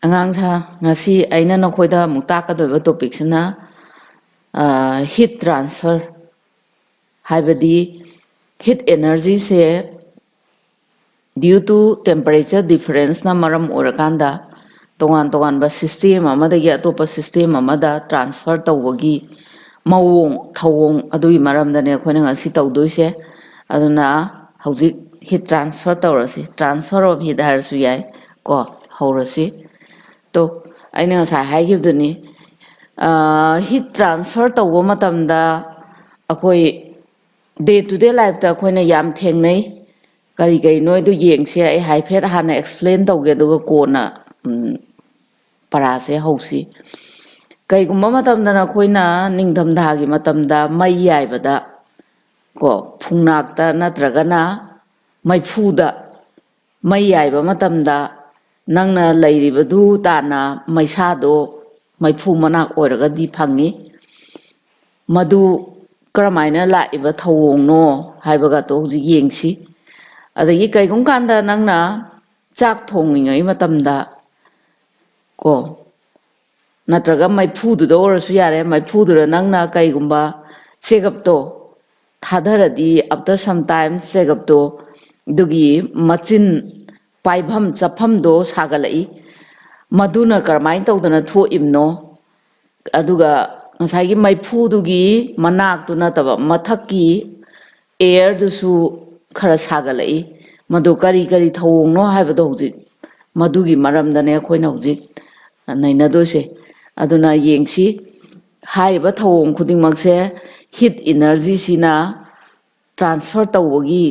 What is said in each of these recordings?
ꯑꯉꯥꯡꯁꯥ ꯉꯁꯤ ꯑꯩꯅ ꯅꯈꯣꯏꯗ ꯑꯃꯨꯛ ꯇꯥꯛꯀꯗꯧꯔꯤꯕ ꯇꯣꯄꯤꯛꯁꯤꯅ ꯍꯤꯠ ꯇ꯭ꯔꯥꯟꯁꯐꯔ ꯍꯥꯏꯕꯗꯤ ꯍꯤꯠ ꯑꯦꯅꯔꯖꯤꯁꯦ ꯗ꯭ꯌꯨ ꯇꯨ ꯇꯦꯝꯄꯔꯦꯆꯔ ꯗꯤꯐꯔꯦꯟꯁꯅ ꯃꯔꯝ ꯑꯣꯏꯔꯀꯥꯟꯗ ꯇꯣꯉꯥꯟ ꯇꯣꯉꯥꯟꯕ ꯁꯤꯁꯇꯦꯝ ꯑꯃꯗꯒꯤ ꯑꯇꯣꯞꯄ ꯁꯤꯁꯇꯦꯝ ꯑꯃꯗ ꯇ꯭ꯔꯥꯟꯁꯐꯔ ꯇꯧꯕꯒꯤ ꯃꯑꯣꯡ ꯊꯧꯑꯣꯡ ꯑꯗꯨꯒꯤ ꯃꯔꯝꯗꯅꯦ ꯑꯩꯈꯣꯏꯅ ꯉꯁꯤ ꯇꯧꯗꯣꯏꯁꯦ ꯑꯗꯨꯅ ꯍꯧꯖꯤꯛ ꯍꯤꯠ ꯇ꯭ꯔꯥꯟꯁꯐꯔ ꯇꯧꯔꯁꯤ ꯇ꯭ꯔꯥꯟꯁꯐꯔ ꯑꯣꯐ ꯍꯤꯠ ꯍꯥꯏꯔꯁꯨ ꯌꯥꯏ ꯀꯣ ꯍꯧꯔꯁꯤ ꯇꯣ ꯑꯩꯅ ꯉꯁꯥꯏ ꯍꯥꯏꯈꯤꯕꯗꯨꯅꯤ ꯍꯤꯠ ꯇ꯭ꯔꯥꯟꯁꯐꯔ ꯇꯧꯕ ꯃꯇꯝꯗ ꯑꯩꯈꯣꯏ ꯗꯦ ꯇꯨ ꯗꯦ ꯂꯥꯏꯐꯇ ꯑꯩꯈꯣꯏꯅ ꯌꯥꯝ ꯊꯦꯡꯅꯩ ꯀꯔꯤ ꯀꯔꯤꯅꯣ ꯑꯗꯨ ꯌꯦꯡꯁꯦ ꯑꯩ ꯍꯥꯏꯐꯦꯠ ꯍꯥꯟꯅ ꯑꯦꯛꯁꯄ꯭ꯂꯦꯟ ꯇꯧꯒꯦ ꯑꯗꯨꯒ ꯀꯣꯟꯅ ꯄꯔꯥꯁꯦ ꯍꯧꯁꯤ ꯀꯩꯒꯨꯝꯕ ꯃꯇꯝꯗꯅ ꯑꯩꯈꯣꯏꯅ ꯅꯤꯡꯊꯝꯊꯥꯒꯤ ꯃꯇꯝꯗ ꯃꯩ ꯌꯥꯏꯕꯗ ꯀꯣ ꯐꯨꯡꯅꯥꯛꯇ ꯅꯠꯇ꯭ꯔꯒꯅ ꯃꯩꯐꯨꯗ ꯃꯩ ꯌꯥꯏꯕ ꯃꯇꯝꯗ ꯅꯪꯅ ꯂꯩꯔꯤꯕꯗꯨ ꯇꯥꯅ ꯃꯩꯁꯥꯗꯣ ꯃꯩꯐꯨ ꯃꯅꯥꯛ ꯑꯣꯏꯔꯒꯗꯤ ꯐꯪꯉꯤ ꯃꯗꯨ ꯀꯔꯝꯍꯥꯏꯅ ꯂꯥꯛꯏꯕ ꯊꯧꯑꯣꯡꯅꯣ ꯍꯥꯏꯕꯒꯗꯣ ꯍꯧꯖꯤꯛ ꯌꯦꯡꯁꯤ ꯑꯗꯒꯤ ꯀꯩꯒꯨꯝꯕ ꯀꯥꯟꯗ ꯅꯪꯅ ꯆꯥꯛ ꯊꯣꯡꯉꯤꯉꯩ ꯃꯇꯝꯗ ꯀꯣ ꯅꯠꯇ꯭ꯔꯒ ꯃꯩꯐꯨꯗꯨꯗ ꯑꯣꯏꯔꯁꯨ ꯌꯥꯔꯦ ꯃꯩꯐꯨꯗꯨꯗ ꯅꯪꯅ ꯀꯩꯒꯨꯝꯕ ꯆꯦꯒꯞꯇꯣ ꯊꯥꯗꯔꯗꯤ ꯑꯐꯇꯔ ꯁꯝ ꯇꯥꯏꯝ ꯆꯦꯒꯞꯇꯣ ꯑꯗꯨꯒꯤ ꯃꯆꯤꯟ ꯄꯥꯏꯐꯝ ꯆꯠꯐꯝꯗꯣ ꯁꯥꯒꯠꯂꯛꯏ ꯃꯗꯨꯅ ꯀꯔꯝꯍꯥꯏꯅ ꯇꯧꯗꯅ ꯊꯣꯛꯏꯕꯅꯣ ꯑꯗꯨꯒ ꯉꯁꯥꯏꯒꯤ ꯃꯩꯐꯨꯗꯨꯒꯤ ꯃꯅꯥꯛꯇꯨ ꯅꯠꯇꯕ ꯃꯊꯛꯀꯤ ꯑꯦꯌꯔꯗꯨꯁꯨ ꯈꯔ ꯁꯥꯒꯠꯂꯛꯏ ꯃꯗꯨ ꯀꯔꯤ ꯀꯔꯤ ꯊꯧꯑꯣꯡꯅꯣ ꯍꯥꯏꯕꯗꯣ ꯍꯧꯖꯤꯛ ꯃꯗꯨꯒꯤ ꯃꯔꯝꯗꯅꯦ ꯑꯩꯈꯣꯏꯅ ꯍꯧꯖꯤꯛ ꯅꯩꯅꯗꯣꯏꯁꯦ ꯑꯗꯨꯅ ꯌꯦꯡꯁꯤ ꯍꯥꯏꯔꯤꯕ ꯊꯧꯑꯣꯡ ꯈꯨꯗꯤꯡꯃꯛꯁꯦ ꯍꯤꯠ ꯏꯅꯔꯖꯤꯁꯤꯅ ꯇ꯭ꯔꯥꯟꯁꯐꯔ ꯇꯧꯕꯒꯤ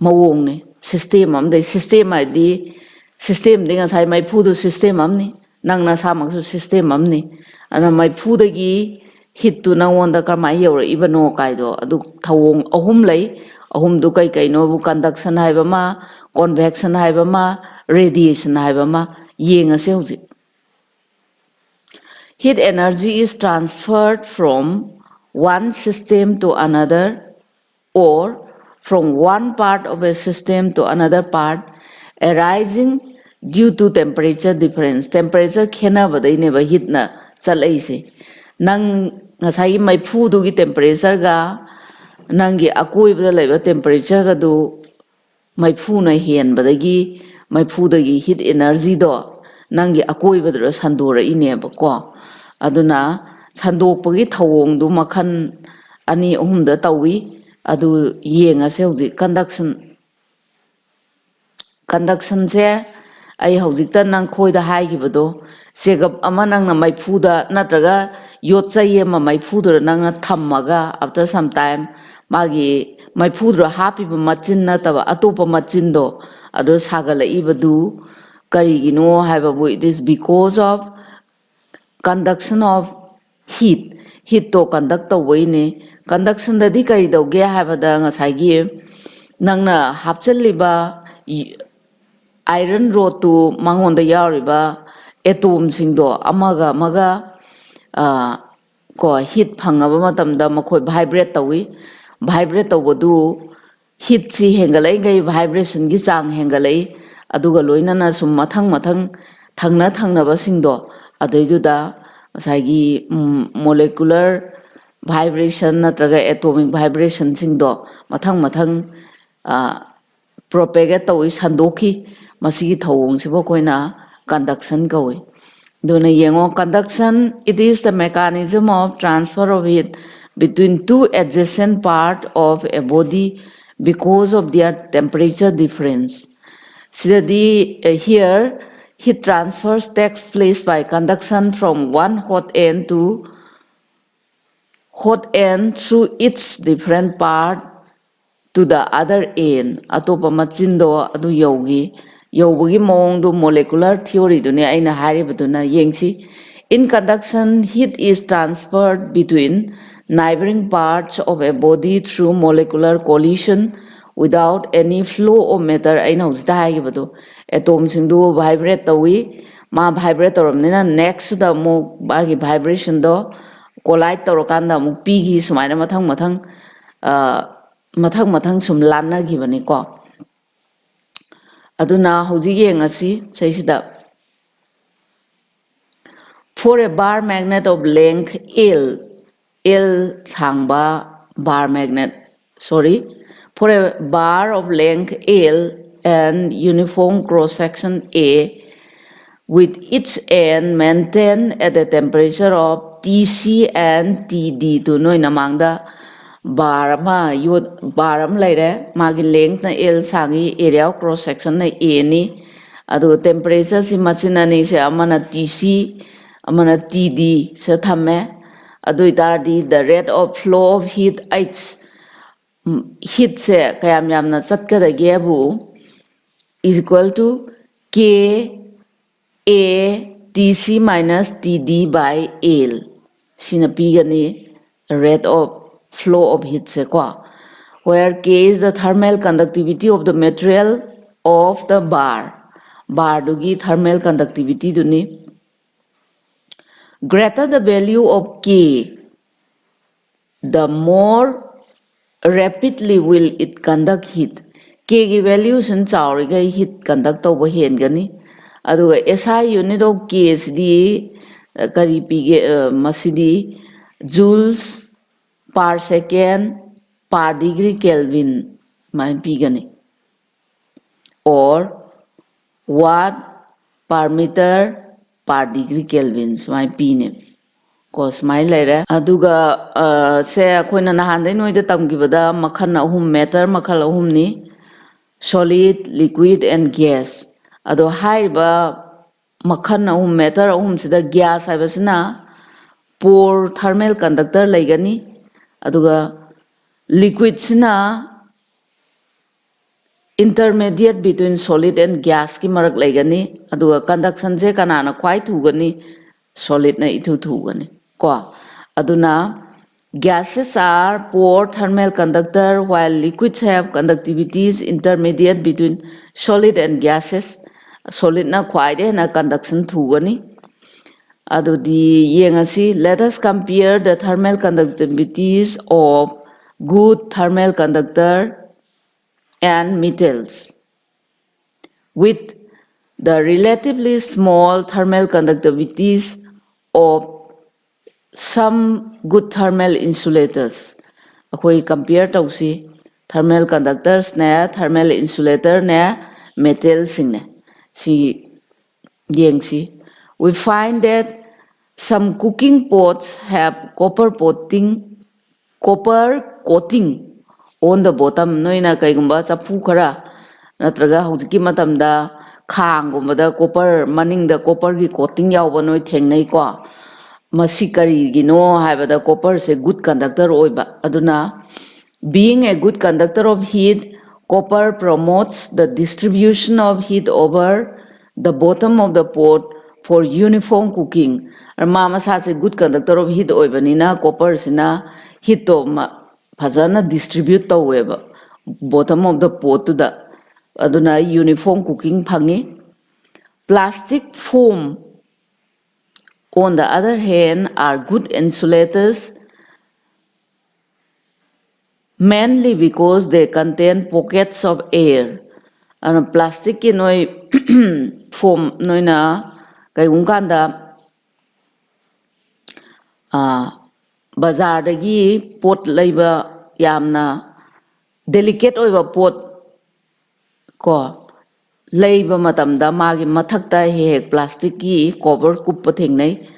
ꯃꯑꯣꯡꯅꯦ ꯁꯤꯁꯇꯦꯝ ꯑꯃꯗꯩ ꯁꯤꯁꯇꯦꯝ ꯍꯥꯏꯗꯤ ꯁꯤꯁꯇꯦꯝꯗꯤ ꯉꯁꯥꯏ ꯃꯩꯐꯨꯗꯨ ꯁꯤꯁꯇꯦꯝ ꯑꯃꯅꯤ ꯅꯪ ꯅꯁꯥꯃꯛꯁꯨ ꯁꯤꯁꯇꯦꯝ ꯑꯃꯅꯤ ꯑꯗꯨꯅ ꯃꯩꯐꯨꯗꯒꯤ ꯍꯤꯠꯇꯨ ꯅꯪꯉꯣꯟꯗ ꯀꯔꯝꯍꯥꯏꯅ ꯌꯧꯔꯛꯏꯕꯅꯣ ꯀꯥꯏꯗꯣ ꯑꯗꯨ ꯊꯧꯑꯣꯡ ꯑꯍꯨꯝ ꯂꯩ ꯑꯍꯨꯝꯗꯨ ꯀꯩꯅꯣꯕꯨ ꯀꯟꯗꯛꯁꯟ ꯍꯥꯏꯕ ꯑꯃ ꯀꯣꯟꯚꯦꯛꯁꯟ ꯍꯥꯏꯕ ꯑꯃ ꯔꯦꯗꯤꯌꯦꯁꯟ ꯍꯥꯏꯕ ꯑꯃ ꯌꯦꯡꯉꯁꯦ ꯍꯧꯖꯤꯛ Heat energy is transferred from one system to another or from one part of a system to another part arising due to temperature difference. Temperature ꯈꯦꯠꯅꯕꯗꯩꯅꯦꯕ ꯍꯤꯠꯅ ꯆꯠꯂꯛꯏꯁꯦ ꯅꯪ ꯉꯁꯥꯏꯒꯤ ꯃꯩꯐꯨꯗꯨꯒꯤ ꯇꯦꯝꯄꯔꯦꯆꯔꯒ ꯅꯪꯒꯤ ꯑꯀꯣꯏꯕꯗ ꯂꯩꯕ ꯇꯦꯝꯄꯔꯦꯆꯔꯒꯗꯨ ꯃꯩꯐꯨꯅ ꯍꯦꯟꯕꯗꯒꯤ ꯃꯩꯐꯨꯗꯒꯤ ꯍꯤꯠ ꯑꯦꯅꯔꯖꯤꯗꯣ ꯅꯪꯒꯤ ꯑꯀꯣꯏꯕꯗꯨꯗ ꯁꯟꯗꯣꯔꯛꯏꯅꯦꯕꯀꯣ ꯑꯗꯨꯅ ꯁꯟꯗꯣꯛꯄꯒꯤ ꯊꯧꯑꯣꯡꯗꯨ ꯃꯈꯜ ꯑꯅꯤ ꯑꯍꯨꯝꯗ ꯇꯧꯏ ꯑꯗꯨ ꯌꯦꯡꯉꯁꯦ ꯍꯧꯖꯤꯛ ꯀꯟꯗꯛꯁꯟꯁꯦ ꯑꯩ ꯍꯧꯖꯤꯛꯇ ꯅꯪꯈꯣꯏꯗ ꯍꯥꯏꯈꯤꯕꯗꯣ ꯆꯦꯒꯞ ꯑꯃ ꯅꯪꯅ ꯃꯩꯐꯨꯗ ꯅꯠꯇ꯭ꯔꯒ ꯌꯣꯠꯆꯩ ꯑꯃ ꯃꯩꯐꯨꯗꯨꯗ ꯅꯪꯅ ꯊꯝꯃꯒ ꯑꯐꯇꯔ ꯁꯝ ꯇꯥꯏꯝ ꯃꯥꯒꯤ ꯃꯩꯐꯨꯗꯨꯗ ꯍꯥꯞꯄꯤꯕ ꯃꯆꯤꯟ ꯅꯠꯇꯕ ꯑꯇꯣꯞꯄ ꯃꯆꯤꯟꯗꯣ ꯑꯗꯨ ꯁꯥꯒꯠꯂꯛꯏꯕꯗꯨ ꯀꯔꯤꯒꯤꯅꯣ ꯍꯥꯏꯕꯕꯨ it is because of conduction of ꯍꯤꯠꯇꯣ ꯀꯟꯗꯛ ꯇꯧꯕꯩꯅꯦ ꯀꯟꯗꯛꯁꯟꯗꯗꯤ ꯀꯔꯤ ꯇꯧꯒꯦ ꯍꯥꯏꯕꯗ ꯉꯁꯥꯏꯒꯤ ꯅꯪꯅ ꯍꯥꯞꯆꯤꯜꯂꯤꯕ ꯑꯥꯏꯔꯟ ꯔꯣꯠꯇꯨ ꯃꯉꯣꯟꯗ ꯌꯥꯎꯔꯤꯕ ꯑꯦꯇꯣꯝꯁꯤꯡꯗꯣ ꯑꯃꯒ ꯑꯃꯒ ꯀꯣ ꯍꯤꯠ ꯐꯪꯉꯕ ꯃꯇꯝꯗ ꯃꯈꯣꯏ ꯚꯥꯏꯕ꯭ꯔꯦꯠ ꯇꯧꯏ ꯚꯥꯏꯕ꯭ꯔꯦꯠ ꯇꯧꯕꯗꯨ ꯍꯤꯠꯁꯤ ꯍꯦꯟꯒꯠꯂꯛꯏꯈꯩ ꯚꯥꯏꯕ꯭ꯔꯦꯁꯟꯒꯤ ꯆꯥꯡ ꯍꯦꯟꯒꯠꯂꯛꯏ ꯑꯗꯨꯒ ꯂꯣꯏꯅꯅ ꯁꯨꯝ ꯃꯊꯪ ꯃꯊꯪ ꯊꯪꯅꯕꯁꯤꯡꯗꯣ ꯑꯗꯨꯏꯗꯨꯗ ꯉꯁꯥꯏꯒꯤ ꯃꯣꯂꯦꯀꯨꯂꯔ ꯚꯥꯏꯕ꯭ꯔꯦꯁꯟ ꯅꯠꯇ꯭ꯔꯒ ꯑꯦꯇꯣꯃꯤꯛ ꯚꯥꯏꯕ꯭ꯔꯦꯁꯟꯁꯤꯡꯗꯣ ꯃꯊꯪ ꯃꯊꯪ ꯄ꯭ꯔꯣꯄꯦꯒꯦꯠ ꯇꯧꯏ ꯁꯟꯗꯣꯛꯈꯤ ꯃꯁꯤꯒꯤ ꯊꯧꯑꯣꯡꯁꯤꯕꯨ ꯑꯩꯈꯣꯏꯅ ꯀꯟꯗꯛꯁꯟ ꯀꯧꯏ ꯑꯗꯨꯅ ꯌꯦꯡꯉꯣ conduction it is the mechanism of transfer of heat between two adjacent part of a body because of their temperature difference. Sidadi here heat transfers takes place by conduction from one hot end to hot end through its different part to the other end. Atopa machindo adu yaugi mawongdu molecular theory dune aina haribaduna yengsi. In conduction, heat is transferred between neighboring parts of a body through molecular collision without any flow of matter. Aina hujita haigibadu atom singdu vibrate tawi ma vibrate toramnina next da mo bagi vibration do collide torokanda mo pigi sumaina mathang sum lannagibani ko aduna hojik yengasi seisida For a bar magnet of length L sangba bar magnet, for a bar of length L and uniform cross section A, with each end maintained at a temperature of Tc and Td to noi namangda bar ma yod bar laire magi length na L sangi area of cross section na A ni adu temperature si machine ni se amana Tc amana Td se thame adu itardi the rate of flow of heat H heat se kayam yamna chatkadagi abu is equal to K A Tc minus Td by L. Sina pigani rate of flow of heat se kwa, where K is the thermal conductivity of the material of the bar. Bar dugi thermal conductivity duni. Greater the value of K, the more rapidly will it conduct heat. K ki value sun chawri ga heat conduct over hen gani. Aduga SI unit of K sidi kari pige masidi joules per second per degree Kelvin mai pigani, or watt per meter per degree Kelvin mai pine. Cause my later aduga se akoina nahandai noida tamgibada makhan ahum matter makhal ahum ni solid, liquid and gas. Ado haiba makhan ahum matter ahum sida gas haibasina poor thermal conductor laigani, aduga liquid sina intermediate between solid and gas ki marak laigani, aduga conduction je kanana kwai thugani solid na ithu thugani ko. Aduna gases are poor thermal conductor while liquids have conductivities intermediate between solid and gases. Solid na kwai de na conduction thugani. Adudi yengasi, let us compare the thermal conductivities of good thermal conductor and metals with the relatively small thermal conductivities of some good thermal insulators. Akoi compare tausi thermal conductors ne thermal insulator ne metal sing ne si yengsi. We find that some cooking pots have copper coating on the bottom. Noina kaigumba chapu khara natraga hojiki matamda khangumada copper maning the copper gi coating yawba noi thengnai ko. Masi karigino haibada copper se good conductor oiba. Aduna being a good conductor of heat, copper promotes the distribution of heat over the bottom of the pot for uniform cooking. Mama sa se good conductor of heat oibanina copper sina heat to fazana distribute taweba bottom of the pot to the aduna uniform cooking phangi. Plastic foam, on the other hand, are good insulators mainly because they contain pockets of air. And plastic ki noi foam noi na kay ungkanda bazar dagi pot leiba yamna delicate oiba pot ko leiba matamda magi mathakta hek plastic ki cover kuppa thengnai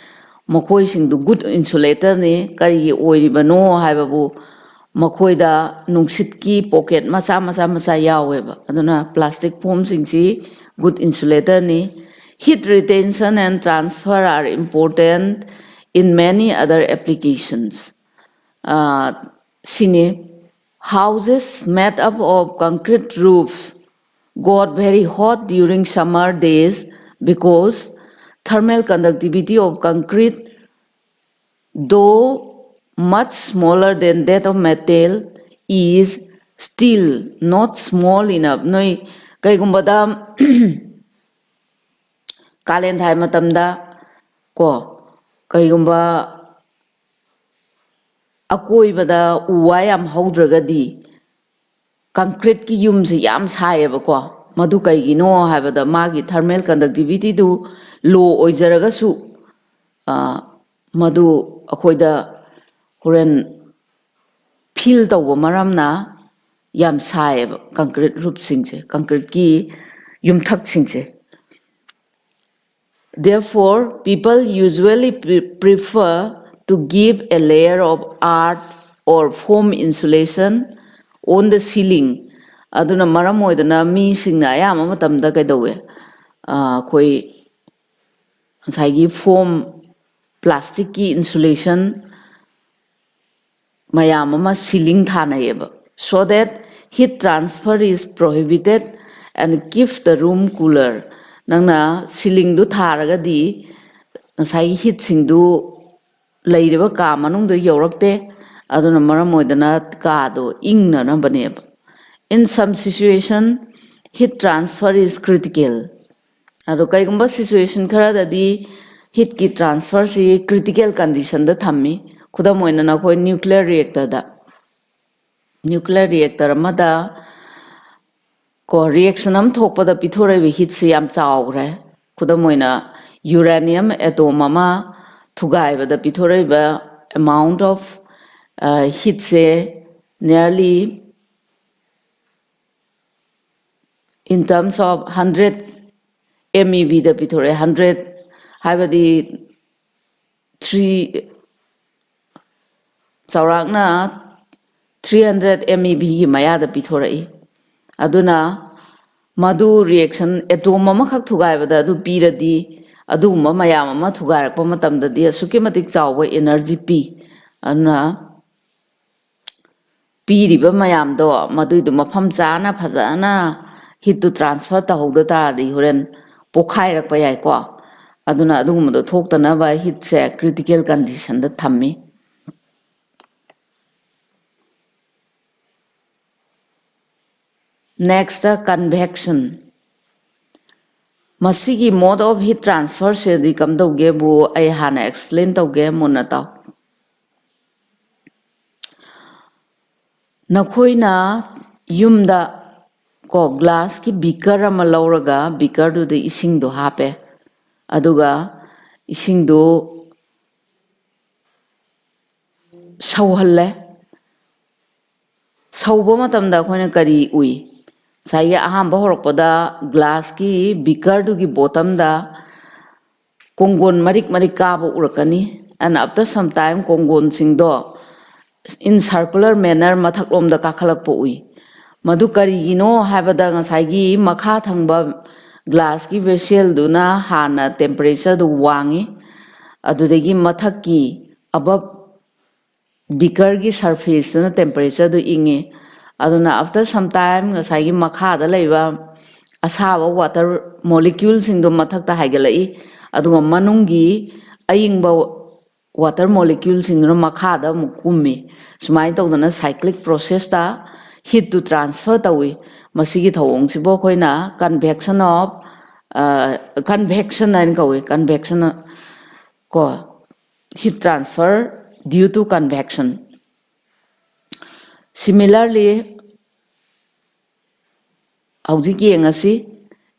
makhoi singdu good insulator ne kari oiribano haibabu makhoida nungsit ki pocket macha yaweba aduna plastic foam singsi good insulator ni. Heat retention and transfer are important in many other applications. Sine houses made up of concrete roof got very hot during summer days because thermal conductivity of concrete, though much smaller than that of metal, is still not small enough. Noi kaigumbada kalen thai matamda ko kaigumba akoibada uwa yam haudragadi concrete ki yum se yam saeba ko madu kaigino haibada magi thermal conductivity du low oijaraga su ꯃꯗꯨ ꯑꯩꯈꯣꯏꯗ ꯍꯣꯔꯦꯟ feel ꯇꯧꯕ ꯃꯔꯝꯅ ꯌꯥꯝ ꯁꯥꯏꯌꯦꯕ concrete ꯔꯨꯞꯁꯤꯡꯁꯦ ꯀꯪꯀ꯭ꯔꯤꯠꯀꯤ ꯌꯨꯝꯊꯛꯁꯤꯡꯁꯦ. Therefore, people usually prefer to give a layer of art or foam insulation on the ceiling. Aduna maram oidana mi singna ayama matamda kaidawe khoi saigi foam plastic ki insulation mayam ama ceiling thanayeba so that heat transfer is prohibited and keep the room cooler. Nangna ceiling du tharagadi ngasai heat singdu leiriba ka manungda yorakte aduna maram oidana ka do ingna nambaneba. In some situation heat transfer is critical. Ado kaigumba situation kharadadi heat ki transfer si critical condition da thammi khudam oina na khoi nuclear reactor amada ko reaction am thokpada pithore bi heat si yam chawgre khudam oina uranium atom ama thugai bada pithore ba amount of heat se nearly in terms of 100 MeV da pithore 100 haibadi 3 chawrakna 300 MeV gi maya da pithore aduna madu reaction atom ama khak thugai bada adu piradi aduma mayam ama thugarakpa matamda di asuki matik chawba energy pi anna piriba mayam do madu du mafam chana phajana heat to transfer ta hogda ta di horen pokhai rakpa yai ko aduna adugum do thoktana ba heat se critical condition da thammi. Next, convection. Masigi mode of heat transfer se di kam doge bu ai hana explain toge muna taw. Nakhoina yumda ko glass ki beaker ama lauraga beaker du de ising do hape aduga ising do sauhalle sauba matamda khoina kari ui sai ahamba horakpada glass ki beaker du gi bottom da kongon marik ka bo urakani and after some time kongon sing do in circular manner mathak lom da kakhalak po ui madu kari gino habada ngasai gi makha thangba glass ki vessel du na hana temperature du wangi adudegi mathak ki above beaker gi surface du na temperature du inge aduna after some time ngasai gi makha da leiba asaba water molecules sing du mathak ta haigalai aduga manungi ayingba water molecules sing no makha da mukumi sumai tawdana cyclic process ta heat to transfer tawi masigi thawong sibo khoina convection of convection and convection ko heat transfer due to convection. Similarly,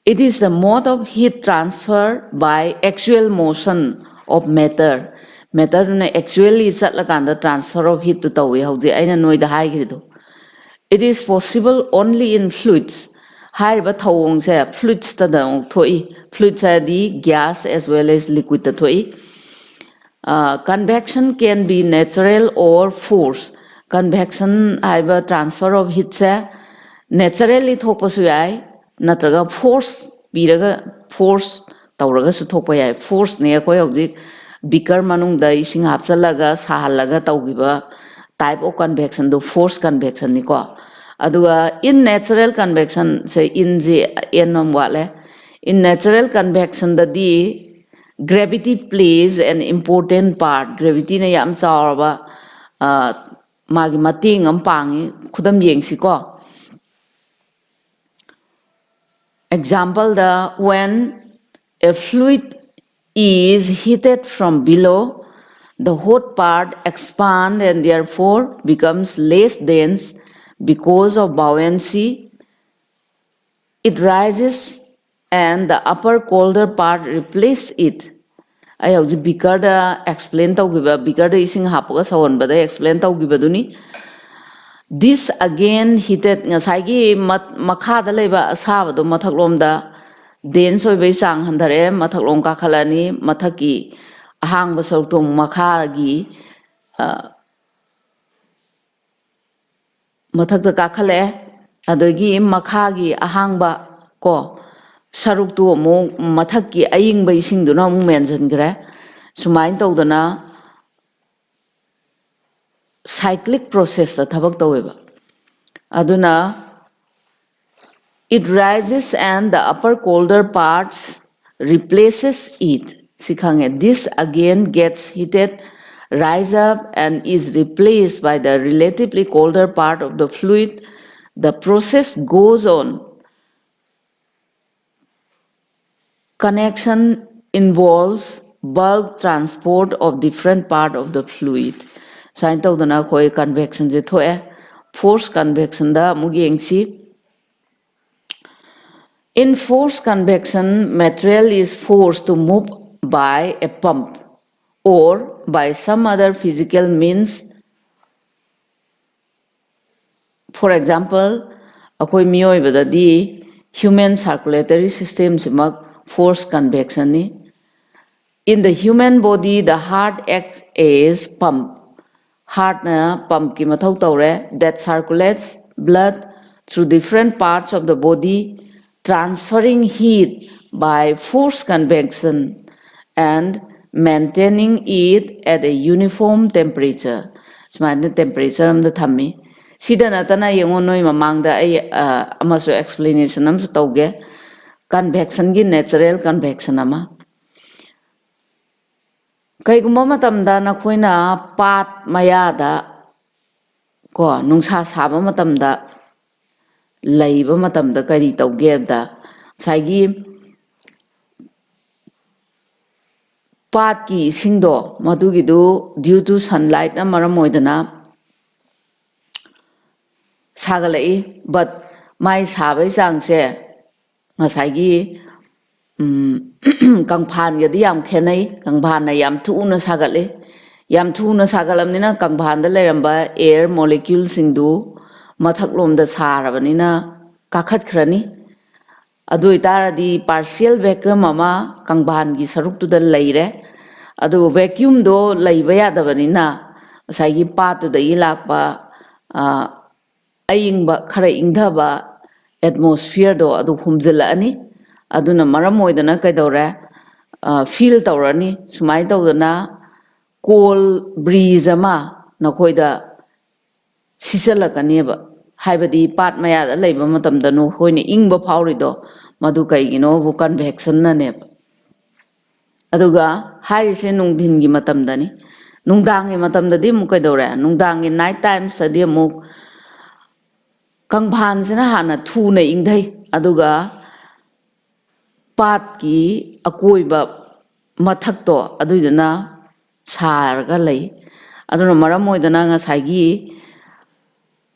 it is the mode of heat transfer by actual motion of matter. Matter na actually satlakanda transfer of heat to tawi hauji aina noida haigrido. It is possible only in fluids. Haiba thawong se fluids ta da thoi fluids are the gas as well as liquid ta thoi. Convection can be natural or forced. Convection haiba transfer of heat se naturally thokpasu yai natraga force biraga force tawraga su thokpa yai force ne ko hojik beaker manung da ising hapchalaga sahalaga tawgiba type of convection do force convection ni ko aduga in natural convection say in the enam wale in natural convection da di gravity plays an important part. Gravity na yam chawraba magi mating am pangi khudam yengsi ko. Example the when a fluid is heated from below, the hot part expands and therefore becomes less dense because of buoyancy. It rises and the upper colder part replaces it. ai hauji beaker da explain taugiba beaker da ising hapaga sawonbada explain taugibaduni this again heated ngasai makha da leba asaba do mathaklom da den soi bai sang handare mathaklom ka khalani mathaki ahang ba saruk makha gi mathak da ka khale adogi makha gi ahang ba ko saruk tu mo mathaki aying bai sing du na mo mention gre sumain tawdana cyclic process da thabak taweba aduna it rises and the upper colder parts replaces it sikhange this again gets heated rise up and is replaced by the relatively colder part of the fluid the process goes on connection involves bulk transport of different part of the fluid sain tawdana khoi convection je thoe force convection da mugengsi in force convection material is forced to move by a pump or by some other physical means for example akoi miyoi badadi human circulatory system simak force convection ni in the human body the heart acts as pump heart na pump ki mathau tawre that circulates blood through different parts of the body transferring heat by force convection and maintaining it at a uniform temperature smart temperature am da thammi sida natana yengon noi mamang da ai amaso explanation am su tawge convection gi natural convection ama kaigumba matamda na khoina pat mayada ko nungsa saba matamda laiba matamda kari tawge da saigi pat ki singdo madugi du due to sunlight na maram oidana sagalai but mai sabai changse ngasai kangphan yadi yam khenai kangphan na yam thuna sagale yam thuna sagalamnina kangphan da leramba air molecule singdu mathaklom da sarabanina kakhat khrani adu itaradi partial vacuum ama kangphan gi saruk tu da leire adu vacuum do leiba yadabanina saigi patu da ilakpa ayingba khara ingdaba atmosphere do adu humjala ani aduna maram oidana kaidore feel tawrani sumai tawdana cold breeze ama nakhoida sisalakaniba haibadi pat maya da leiba matamda no hoine ingba phawrido madu kaigino bu convection na ne aduga harise nungdhin gi matamdani nungdang gi matamdadi mu kaidore nungdang gi night time sadi mu kangphan sina hana thuna ingdai aduga pat ki akoiba mathakto aduidana sarga lei aduna maram oidana ngasai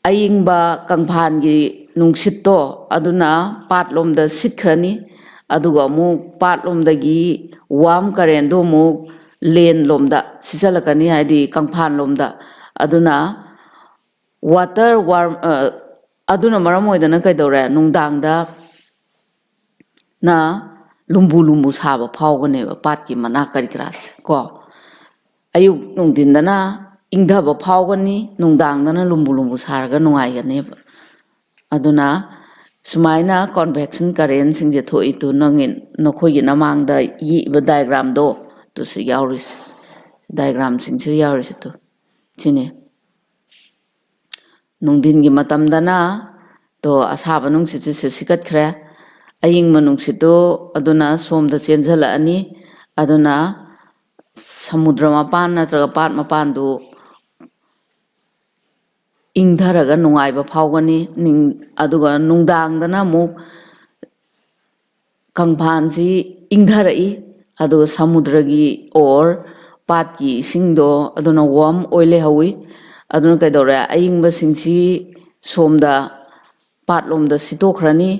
ayingba kangphan gi nungsitto aduna patlom da sitkrani aduga mu patlom dagi warm current do mu len lomda sisalakani haidi kangphan lomda aduna water warm aduna maram oidana kaidore nungdang da na lumbu lumbu saba phawgane ba pat ki mana kari kras ko ayuk nungdindana ingdaba phawgani nungdangdana lumbu lumbu sarga nungai gane aduna sumaina convection current singje thoi tu nangin nokhoi gi namang da yi ba diagram do to se yauris diagram sing se yauris to chine nungdin gi matamdana to asaba nung se sikat khre aying manungsitu aduna somda chenjala ani aduna samudra mapan natraga pat mapan du ingdharaga nungaiba phawgani ning aduga nungdangdana muk kangphan si ingdharai aduga samudragi or pat ki singdo aduna warm oile hawi aduna kaidore ayingba singsi somda patlomda sitokhrani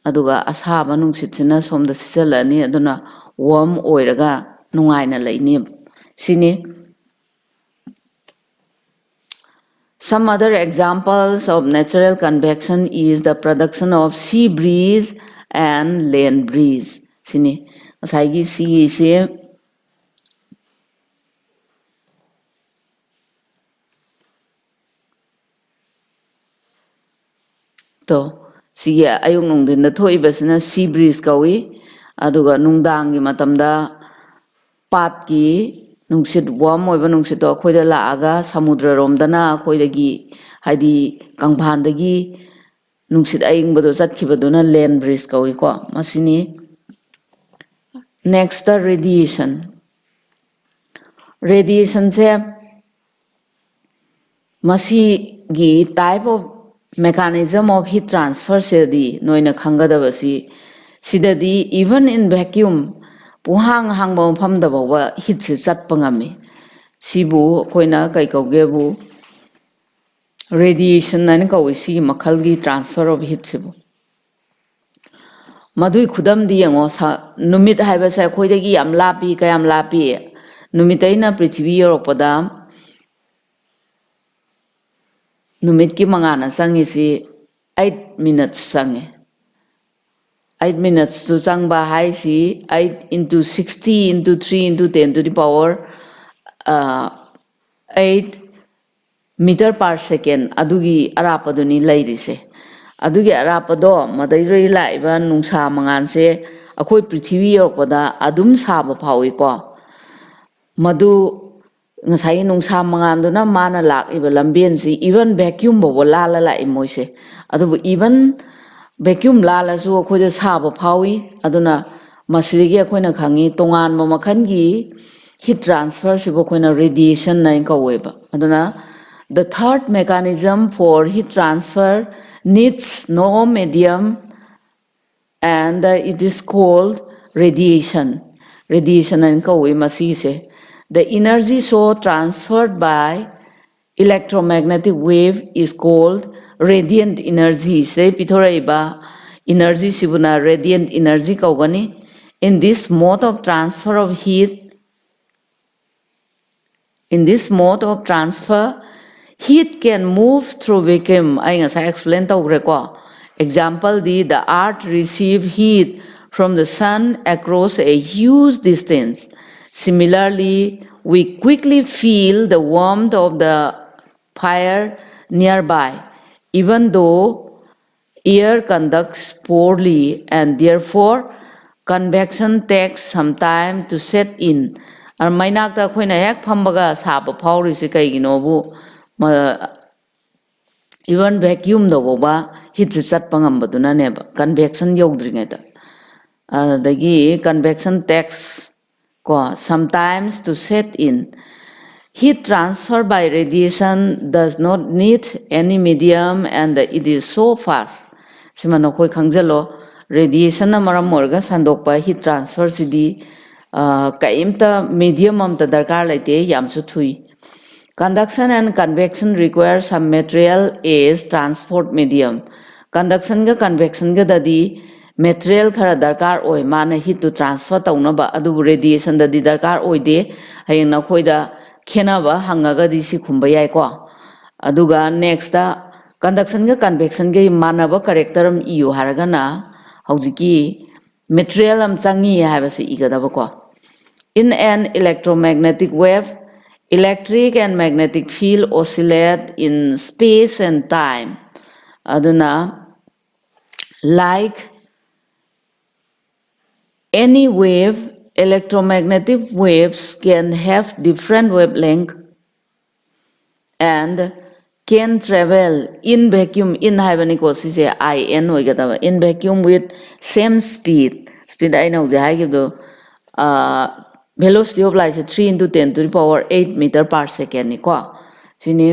aduga asaba nungsitsina somda sisalani aduna warm oiraga ꯅꯨꯡꯉꯥꯏꯅ ꯂꯩꯅꯤ ꯁꯤꯅꯤ Some other examples of natural convection is the production of sea breeze and land breeze. Sini, masaygi sea ise to sige ayung nungdin da thoibasina sea breeze kawi aduga nungdangi matamda patki nungsit warm oiba nungsit to akhoida laaga samudra romdana akhoidagi haidi kangbhandagi nungsit ayingbado chatkibaduna land breeze kawi ko masini next radiation se masigi type of mechanism of heat transfer se di noina khangadabasi sidadi even in vacuum puhang hangba mafamda bawa heat se chatpa ngami sibu koina kai kaugebu radiation nani kawi si makhalgi transfer of heat sibu madui khudam di yango sa numit haiba sa khoidagi yam lapi kayam lapi numitaina prithvi yorokpada numit ki mangana sangi si 8 minutes sangi 8 minutes to changba hai si 8 into 60 into 3 into 10 to the power 8 meter per second adugi arapaduni lairise adugi arapado madairi laiba nungsa manganse akhoi prithvi yorokpada adum saba phawi ko madu ngasai nungsa manganduna mana lak iba lambian si even vacuum bo lala la imoise adubu even vacuum lala su akhoida saba phawi aduna masirigi akhoina khangi tongan ma makhangi heat transfer sibo akhoina radiation nai kaweba aduna the third mechanism for heat transfer needs no medium and it is called radiation and kawi masi se the energy so transferred by electromagnetic wave is called radiant energy se pithoraiba energy sibuna radiant energy kaugani in this mode of transfer of heat heat can move through vacuum. I explain to example the earth receive heat from the sun across a huge distance. Similarly, we quickly feel the warmth of the fire nearby, even though air conducts poorly and therefore convection takes some time to set in. Mainakta khoina hek phambaga saba phawri se kaiginobu even vacuum do boba heat chatpa ngambaduna neba convection yogdringeda adagi convection takes ko sometimes to set in heat transfer by radiation does not need any medium and it is so fast simano khoi khangjalo radiation na maram morga sandokpa heat transfer sidi kaimta medium amta darkar laite yamsu thui conduction and convection require some material as transport medium conduction ga convection ga dadi material khara darkar oi mana heat to transfer tauna ba adu radiation dadi darkar oi de hayeng na khoida khena ba hangaga di si khumba yai ko aduga next ta conduction ga convection ga mana ba character am iu haraga na haujiki material am changi ha ba se igada ba ko in an electromagnetic wave electric and magnetic field oscillate in space and time aduna like any wave electromagnetic waves can have different wavelength and can travel in vacuum in haibani ko si se in oigadaba in vacuum with same speed I know the high do velocity of light is 3 into 10 to the power 8 meter per second ni ko sini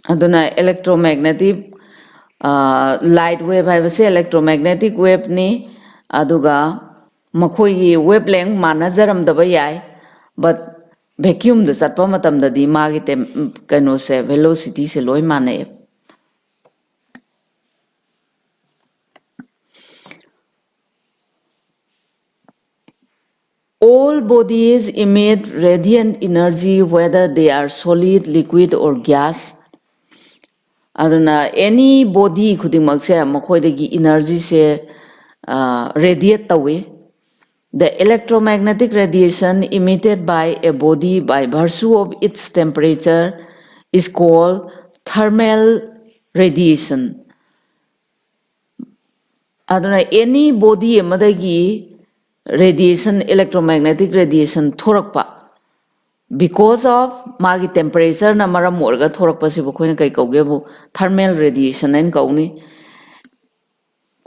aduna electromagnetic light wave haibase electromagnetic wave ni aduga makhoi wavelength manajaram daba yai but vacuum da satpa matam da di magi te kano se velocity se loi mane All bodies emit radiant energy whether they are solid, liquid or gas. Aduna any body khudingmakse makhoidagi energy se radiate tawi. The electromagnetic radiation emitted by a body by virtue of its temperature is called thermal radiation. Aduna any body amadagi radiation, electromagnetic radiation thorakpa because of magi temperature na maram morga thorakpa sibu khoina kai kauge bu thermal radiation en kauni.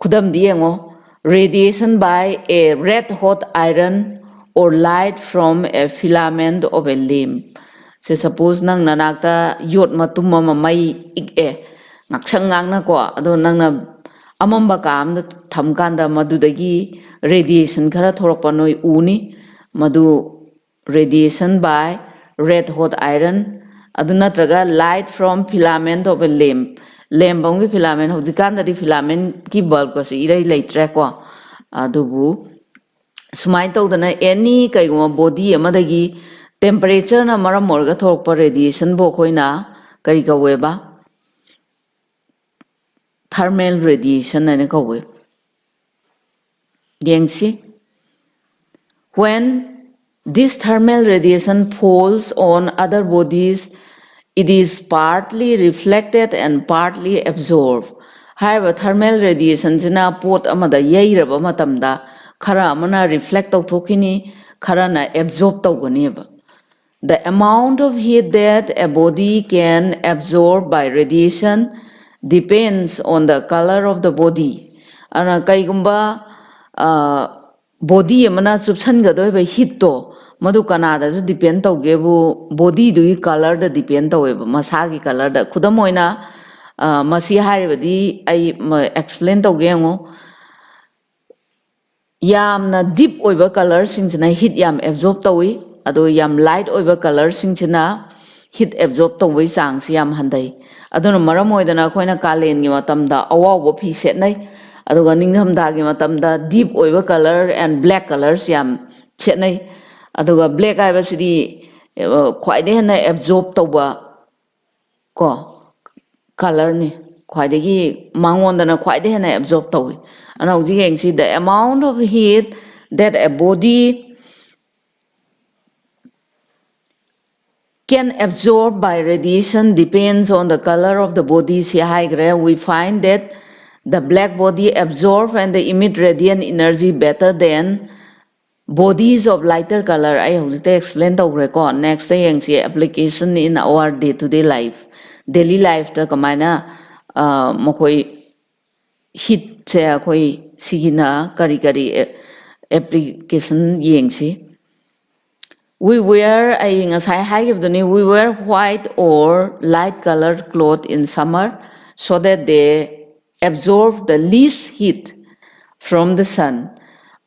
Khudam diengo radiation by a red hot iron or light from a filament of a lamp. Se suppose nang nanakta yot matum mama mai ik ngaksang ngang na ko ado nang na amamba kam da thamkanda madudagi radiation khara thorakpa noi uni madu radiation by red hot iron adu natraga light from filament of a lamp. Lamp bong filament hojikanda di filament ki bulb ko si irai leitre ko adubu sumai tawdana any kaiguma body amadagi temperature na maram morga thorpa radiation bo khoina kari kaweba thermal radiation ane kawe. Yengsi when this thermal radiation falls on other bodies, it is partly reflected and partly absorbed. However, thermal radiation jina pot amada yairaba matamda khara amana reflect tawthokini khara na absorb tawganeba. The amount of heat that a body can absorb by radiation depends on the color of the body. Ana kaigumba body amana subsan gadoi by heat to madu kanada ju depend tawgebu body du color da depend taweba masagi color da khudamoina masi haribadi ai explain tawgengo yamna deep oiba color singsina heat yam absorb tawi ado yam light oiba color singsina heat absorb tawi chang si yam handai aduna maram oidana khoina kalen gi matamda awaw phi setnai aduga ninghamda gi matamda deep oiba color and black colors yam setnai aduga black aiba sidi khwaide hena absorb tawba ko color ni khwaide gi mangondana khwaide hena absorb tawi ana hojik yengsi the amount of heat that a body can absorb by radiation depends on the color of the body. We find that the black body absorb and emit radiant energy better than bodies of lighter color. I have to explain the record. Next thing application in our day-to-day life. Daily life ta kamaina mokoi heat se koi sigina kari application yengsi. We wear we wear white or light colored clothes in summer so that they absorb the least heat from the sun.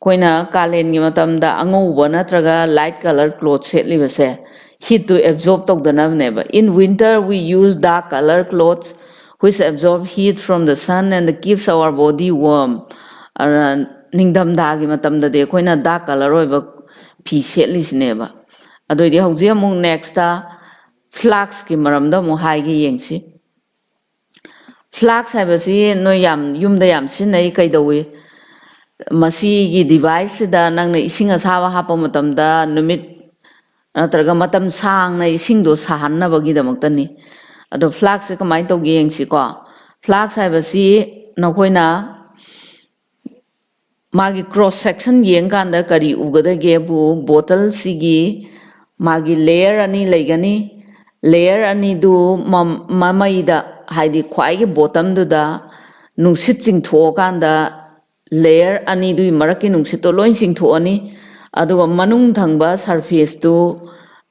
Koina kalen gi matamda angouba natraga light colored clothes setlibase heat to absorb tawdanabneba. In winter we use dark colored clothes which absorb heat from the sun and keeps our body warm. Ningdamda gi matamda de koina dark color oiba phi setlisineba. Adoidi hauji amung next flax ki maramda mu haigi yengsi. Flax habasi no yam yumda yam sinai kaidawi masi gi device da nangna ising asawa hapa matamda numit natraga matam sang na ising do sahanna bagi damaktani. Ado flax kamai tawgi yengsi ko. Flax habasi nakoina magi cross section yengkanda kari ugada gebu bottle sigi magi layer ani laigani layer ani du mamaida haidi khwai gi bottom du da nungsit chingtho kanda layer ani du maraki nungsit to loin chingtho ani aduga manung thangba surface tu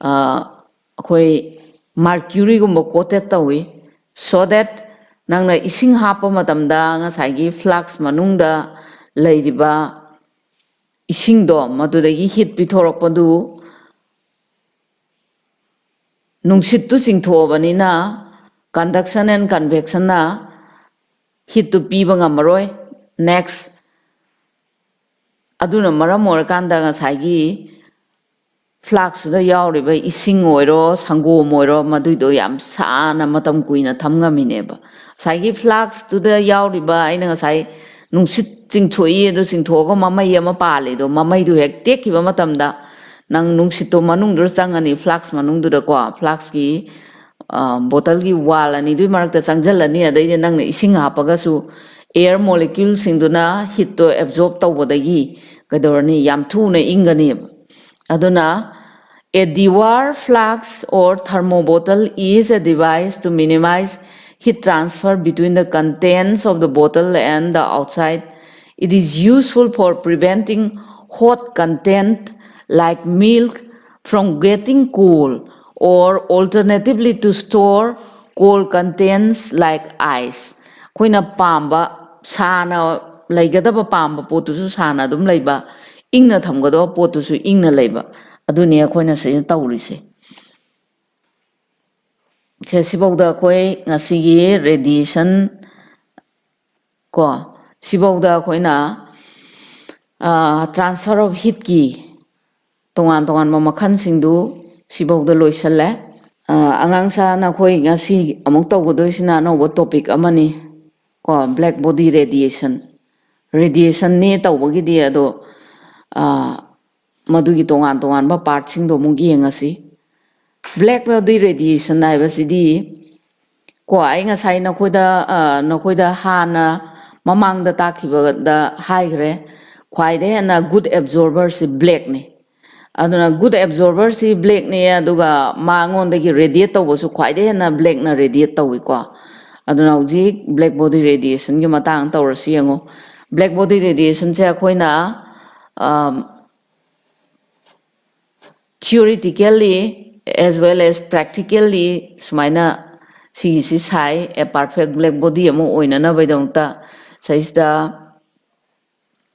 khoi mercury gumba coated tawi so that nangna ising hapa matamda nga saigi flux manungda leiriba ising do madudagi heat pithorokpadu nungsit tu chingthobanina conduction and convection na heat to piba ngamaroi. Next aduna maram orakanda nga saigi ꯐ꯭ꯂꯥꯛꯁꯇꯨꯗ ꯌꯥꯎꯔꯤꯕ ꯏꯁꯤꯡ ꯑꯣꯏꯔꯣ ꯁꯪꯒꯣꯝ ꯑꯣꯏꯔꯣ ꯃꯗꯨꯏꯗꯣ ꯌꯥꯝ ꯁꯥꯅ ꯃꯇꯝ ꯀꯨꯏꯅ ꯊꯝ ꯉꯝꯃꯤꯅꯦꯕ ꯉꯁꯥꯏꯒꯤ ꯐ꯭ꯂꯥꯛꯁꯇꯨꯗ ꯌꯥꯎꯔꯤꯕ ꯑꯩꯅ ꯉꯁꯥꯏ ꯅꯨꯡꯁꯤꯠ ꯆꯤꯡꯊꯣꯛꯏ ꯑꯗꯨ ꯆꯤꯡꯊꯣꯛꯑꯒ ꯃꯃꯩ ꯑꯃ ꯄꯥꯜꯂꯤꯗꯣ ꯃꯃꯩꯗꯨ ꯍꯦꯛ ꯇꯦꯛꯈꯤꯕ ꯃꯇꯝꯗ ꯅꯪ ꯅꯨꯡꯁꯤꯠꯇꯣ ꯃꯅꯨꯡꯗꯨꯗ ꯆꯪꯉꯅꯤ ꯐ꯭ꯂꯥꯛꯁ ꯃꯅꯨꯡꯗꯨꯗꯀꯣ ꯐ꯭ꯂꯥꯛꯁꯀꯤ ꯕꯣꯇꯜꯒꯤ ꯋꯥꯜ ꯑꯅꯤꯗꯨꯒꯤ ꯃꯔꯛꯇ ꯆꯪꯁꯤꯜꯂꯅꯤ ꯑꯗꯩꯗꯤ ꯅꯪꯅ ꯏꯁꯤꯡ ꯍꯥꯞꯄꯒꯁꯨ ꯑꯦꯌꯔ ꯃꯣꯂꯤꯀ꯭ꯌꯨꯜꯁꯤꯡꯗꯨꯅ ꯍꯤꯠꯇꯣ ꯑꯦꯕꯖꯣꯔꯕ ꯇꯧꯕꯗꯒꯤ ꯀꯩꯗꯧꯔꯅꯤ ꯌꯥꯝ ꯊꯨꯅ ꯏꯪꯒꯅꯦꯕ aduna a dewar flask or thermobottle is a device to minimize heat transfer between the contents of the bottle and the outside. It is useful for preventing hot content like milk from getting cold or alternatively to store cold contents like ice. Koina pamba sana laigadaba pamba potusu sana adum laiba ingna thamgadaba potusu ingna laiba aduni akoina se tawrise se sibawda koi ngasigi radiation ko sibawda koina transfer of heat ki tongan tongan ma makhan singdu sibawda loisalle angang sa na koi ngasi amuk tawgodoisina no topic amani ko black body radiation ni tawbagidi ado madugi tongan tongan ba part sing do mung yengasi black body radiation haibasidi ko ai ngasai nakoida hana mamangda takibada haigre khwaide na good absorber si black ni aduna good absorber si black ni aduga mangondagi radiate tawbosu khwaide na black na radiate tawi ko aduna hojik black body radiation gi matang tawrasi yango black body radiation se akoina theoretically as well as practically sumaina si sai a perfect black body amu oina na baidongta saisda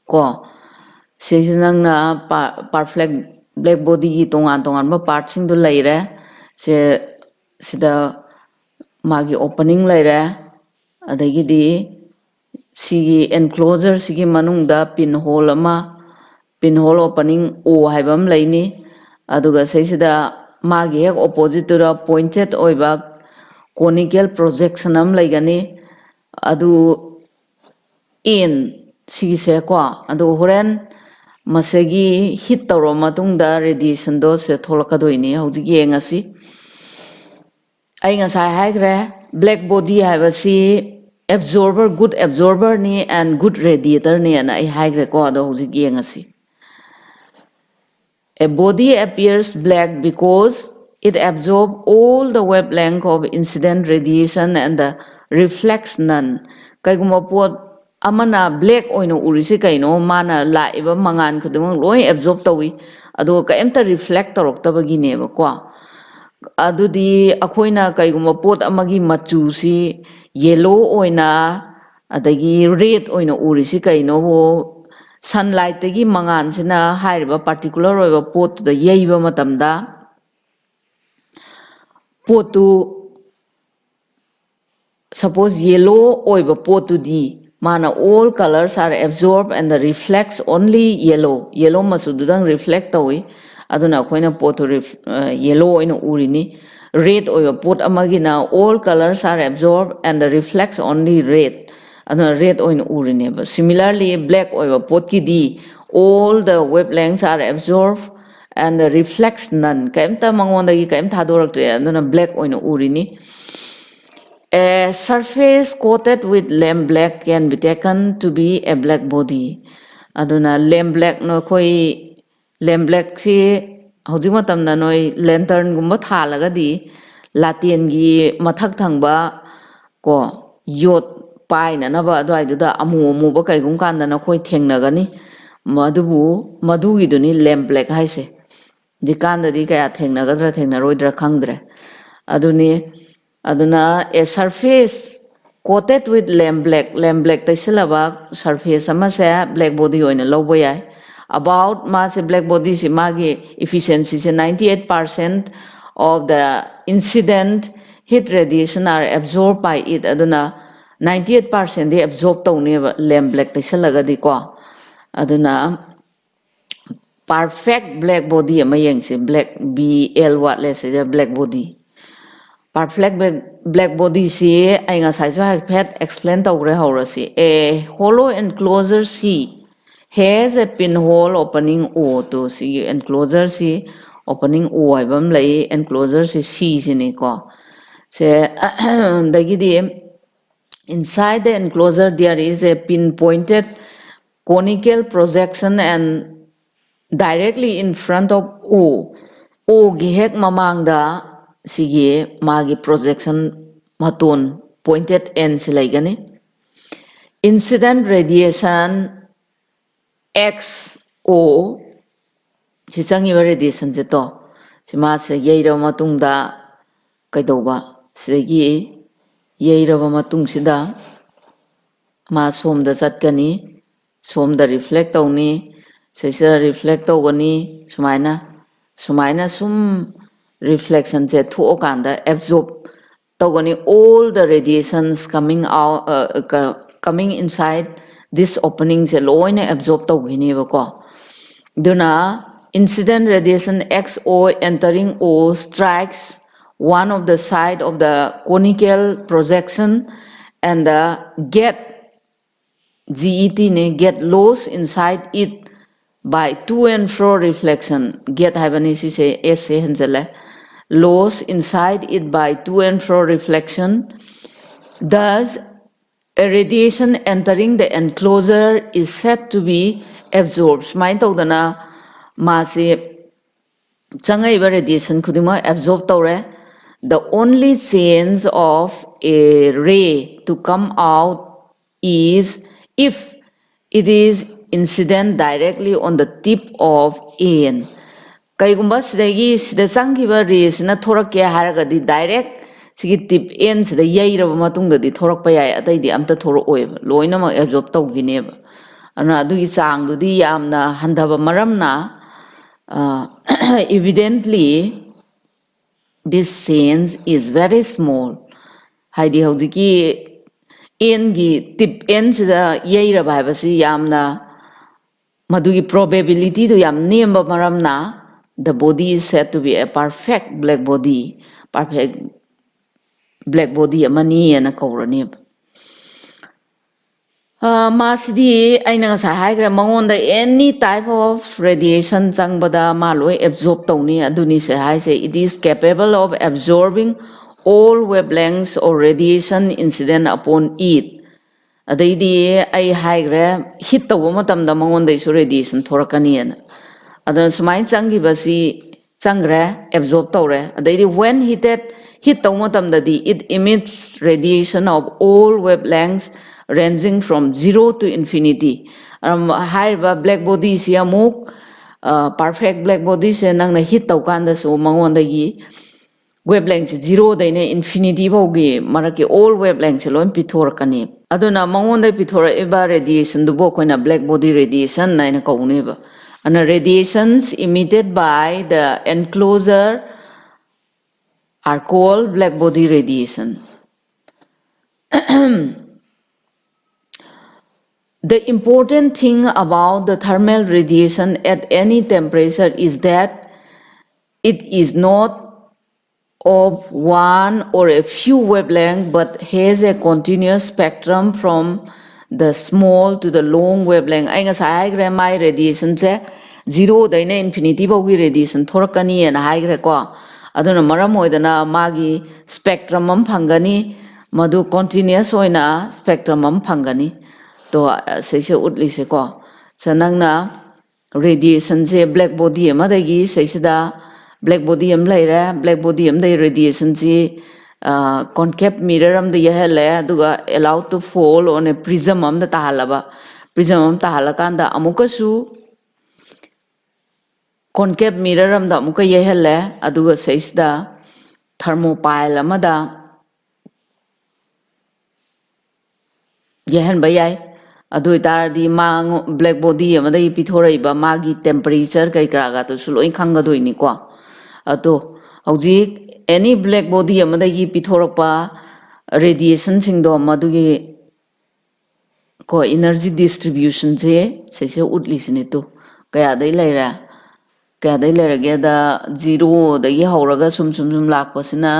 ko seisnangna perfect black body gi tongan tongan ba part sing do leire se sida magi opening leire adagidi sigi enclosure sigi manungda pinhole opening o haibam leini aduga seisida magi hek opposite ra pointed oiba conical projection am laigani adu in sigise ko adu horen masagi hit tawro matungda radiation do se tholakadoini hojik yengasi ai ngasai haigre black body haibasi absorber good absorber ni and good radiator ni and ai haigre ko ado hojik yengasi a body appears black because it absorbs all the wavelength of incident radiation and reflects none. Kaiguma pot amana black oino urisi kaino mana laiba mangan khudumang loi absorb tawi ado kaimta reflect toroktabagi neba ko adudi akoina kaiguma pot amagi machu si yellow oina adagi red oina urisi kaino ho sunlight tagi mangan sina hairiba particular oiba pot da yeiba matamda potu suppose yellow oiba potu di mana all colors are absorbed and reflects only yellow masududang reflect tawi aduna koina potu yellow oina urini red oiba pot amagina all colors are absorbed and reflects only red aduna red oina urini similarly black oiba pot ki di all the wavelengths are absorbed and reflects none kaimta mangondagi kaim thadoraktre aduna black oina urini a surface coated with lamp black can be taken to be a black body aduna lamp black no koi lamp black si hojik matamda noi lantern gumba thalagadi laten gi mathak thangba ko yot paina na ba adwaiduda amu ba kaigum kanda na koi thengnagani madugiduni lamp black haise dikanda di kaya thengnagadra thengnaroidra khangdre aduna a surface coated with lamp black taisilaba surface ama se black body oina lobo yai about mass black body si magi efficiency se 98% of the incident heat radiation are absorbed by it aduna 98% they absorb tawneba lamp black taisilagadi ko aduna perfect black body ama yengse black BL what let's say black body perfect black body si ay nga sai so pet explain tawre horasi a hollow enclosure C has a pinhole opening O to see enclosure C opening O ay bam lay enclosure C sini ko se dagidi inside the enclosure there is a pinpointed conical projection and directly in front of O gi hek mamangda sige magi projection matun pointed end silaigani incident radiation XO si changiba radiation je to si ma se yeira matungda kaidoba sidagi yeira matung sida ma somda chatkani somda reflect tawni seisa reflect tawgani sumaina sum reflection je thuokanda absorb tawgani all the radiations coming out coming inside this opening je loina absorb tawgini bako duna incident radiation XO entering O strikes one of the side of the conical projection and the get lost inside it by to and fro reflection get haibani si se s se hanjale lost inside it by to and fro reflection thus a radiation entering the enclosure is said to be absorbed smain tawdana ma se changai ba radiation khudima absorb tawre the only chance of a ray to come out is if it is incident directly on the tip of N. Kaigumba sidagi sida changiba rays na thorakke haragadi direct sigi tip N sida yairaba matungda di thorakpa yai atai di amta thoro oiba loina ma absorb tawgineba ana adugi changdudi yamna handaba maramna evidently this change is very small haidi hojiki N gi tip N sida yairaba haibasi yamna madugi probability to yam nemba maramna the body is said to be a perfect black body amani and a kauranib masidi aina sa haigra mangonda any type of radiation changbada maloi absorb tawni aduni se hai se it is capable of absorbing all wavelengths or radiation incident upon it adaidi ai haigra hit tawo matamda mangonda isu radiation thorakani ana ada sumai changi basi changre absorb tawre adaidi when hit tawo matamda di it emits radiation of all wavelengths ranging from 0 to infinity haiba black body si amuk perfect black body se nangna hit tawkanda so mangonda gi wavelength 0 daine infinity bogi maraki all wavelength lon pithorkani aduna mangonda pithora eba radiation dubo koina black body radiation naina kauneba ana radiations emitted by the enclosure are called black body radiation. The important thing about the thermal radiation at any temperature is that it is not of one or a few wavelengths but has a continuous spectrum from the small to the long wavelength. I nga sa high my radiation che 0 daina infinity bogi radiation thorakani and high ko aduna maram oidana magi spectrum am phangani madu continuous oina spectrum am phangani to seise utli se ko sanangna radiation je black body amadagi seisida black body am laira black body am dai radiation ji concave mirror am de yahale aduga allowed to fall on a prism am da tahalaba prism am tahalakanda amukasu concave mirror am da amuka yahale aduga seisida thermopile amada yahan bayai adu itardi mang black body amadai pithoraiba magi temperature kai kraga to suloi khangadoini ko ado hojik any black body amadai pithorakpa radiation singdo madugi ko energy distribution je seise utli sine to kaya dai laira ꯀꯌꯥꯗꯩ ꯂꯩꯔꯒꯦꯗ ꯖꯤꯔꯣꯗꯒꯤ ꯍꯧꯔꯒ ꯁꯨꯝ ꯂꯥꯛꯄꯁꯤꯅ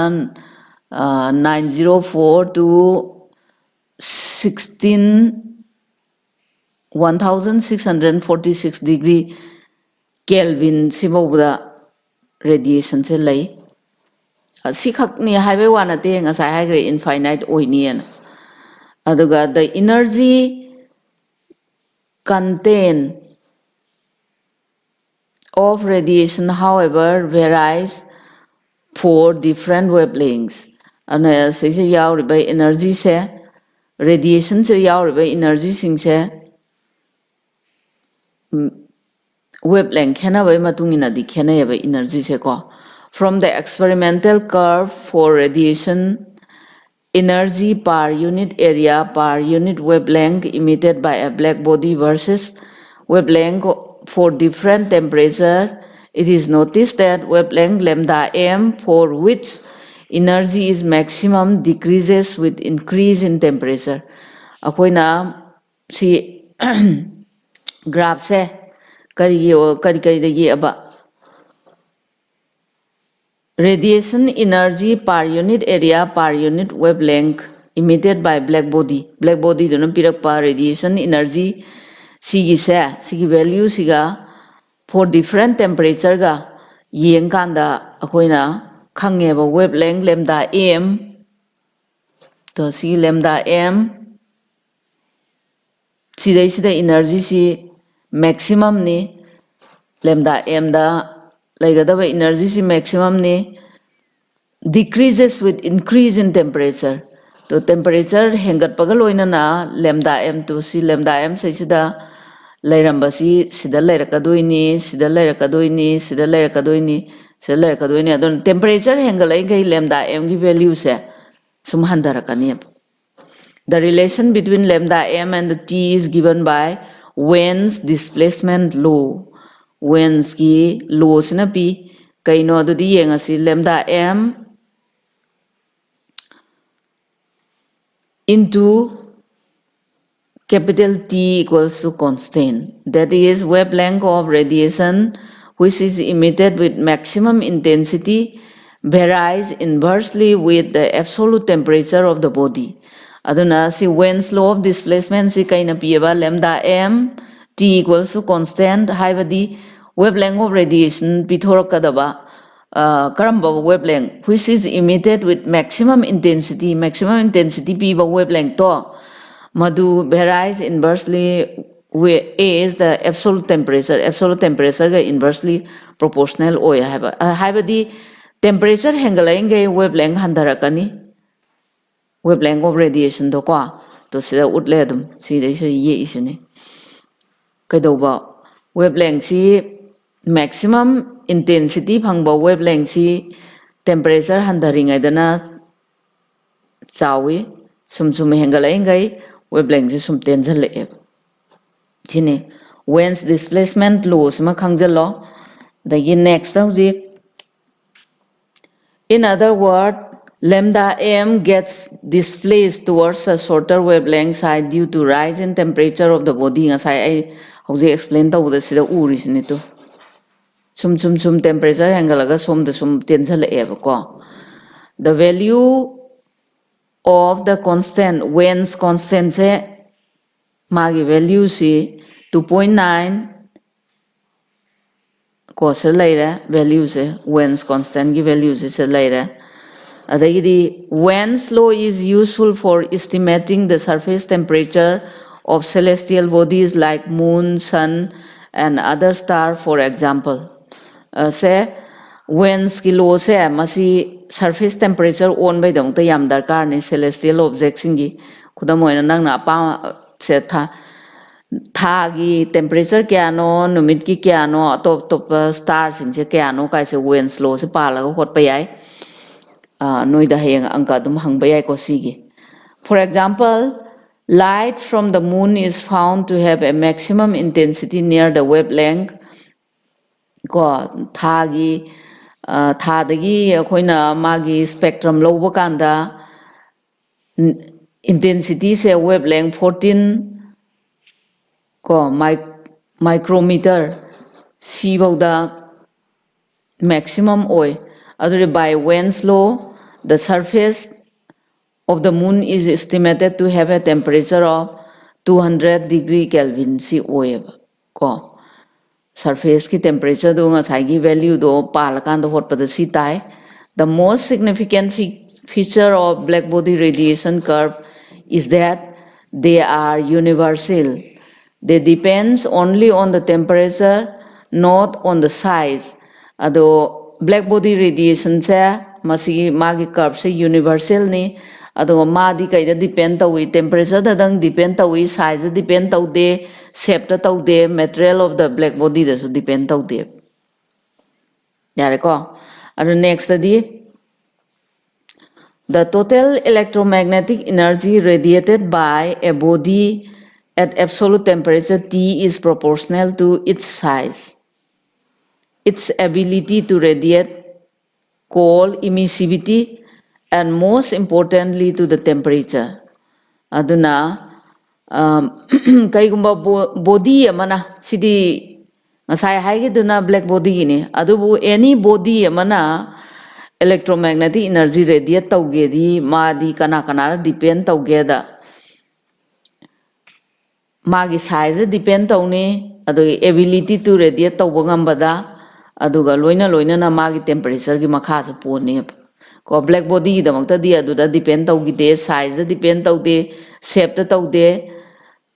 904 to 1646 degree Kelvin सिबौबदा radiation से लई सिखकनी highway वानते ngasai haigre infinite oinian aduga the energy content of radiation however varies for different wavelengths ana se yauriba energy se radiation se yauriba energy sing se wavelength khenabai matungina di khenayaba energy se ko from the experimental curve for radiation energy per unit area per unit wavelength emitted by a black body versus wavelength for different temperature, it is noticed that wavelength lambda m for which energy is maximum decreases with increase in temperature. Akoina si graph se kari degi aba radiation energy per unit area per unit wavelength emitted by black body dona pirakpa radiation energy sigi value siga for different temperature ga yeng kanda akoina khangeba wavelength lambda m to si lambda m sida energy si maximum ni lambda m da laigadaba energy si maximum ni decreases with increase in temperature. तो temperature hengat pagaloina na lambda m to si lambda m sai sida lairambasi sida lairakadoini sida lairakadoini sida lairakadoini sida lairakadoini adon temperature hengalai gai lambda m ki value se sum handarakani. The relation between lambda m and the t is given by Wien's displacement law. Wien's ki law sina pi kaino adudi yengasi lambda m into capital T equals to constant. That is wavelength of radiation which is emitted with maximum intensity varies inversely with the absolute temperature of the body. Aduna si Wien's law of displacement si kaina pieba lambda m T equals to constant haibadi wavelength of radiation pithorakadaba karamba wavelength which is emitted with maximum intensity piba wavelength to madu varies inversely with A is the absolute temperature ga inversely proportional oya haibadi temperature hengalai wavelength handarakani wavelength of radiation do ko to sida utle dum sidai se ye isini kaidoba wavelength si maximum intensity phangba wavelength si temperature handaringai dana chawi sum hengalai ngai wavelength si sum tenjal e thini Wien's displacement law sima khangjalo the next object. In other words, lambda m gets displaced towards a shorter wavelength side due to rise in temperature of the body ngasai ai hoje explain tawda sida urisini to sum temperature hangalaga somda sum tensal eba ko the value of the constant Wien's constant se magi value si 2.9 ko se laira value se Wien's constant ki value se laira adagidi Wien's law is useful for estimating the surface temperature of celestial bodies like moon, sun and other star for example. Se Wien's ki law se masi surface temperature on by dong ta yam darkar ni celestial objects ingi khudamoina nangna pa se thagi temperature kya no numit ki kya no top stars in se kya no kai se Wien's law se pala ko hot pa yai noida hayang angka dum hangba yai ko sigi. For example, light from the moon is found to have a maximum intensity near the wavelength ko thagi thadagi akoina magi spectrum lobo kanda intensity se wavelength 14 ko micrometer si bauda maximum oil. By Wend's law, the surface of the moon is estimated to have a temperature of 200 degree Kelvin si oil ko surface ki temperature do nga sai gi value do pal kan do hot pada si tai. The most significant feature of black body radiation curve is that they are universal. They depends only on the temperature, not on the size. Ado black body radiation se masi magi curve se universal ni. Ado ma di kai da depend tawi temperature da dang depend tawi size da depend tawde shape da tawde material of the black body da so depend tawde. Yare ko. Ado next di the total electromagnetic energy radiated by a body at absolute temperature T is proportional to its size. Its ability to radiate, called emissivity, and most importantly to the temperature. Aduna kaigumba body amana sidi ngasai haigi duna black body ni adubu any body amana electromagnetic energy radiate tauge di ma di kana kana depend tauge da magi size depend tauni adu ability to radiate tauba ngambada aduga loina na magi temperature gi makha sa pone ko black body da makta di adu da depend taugi de size depend taude shape ta taude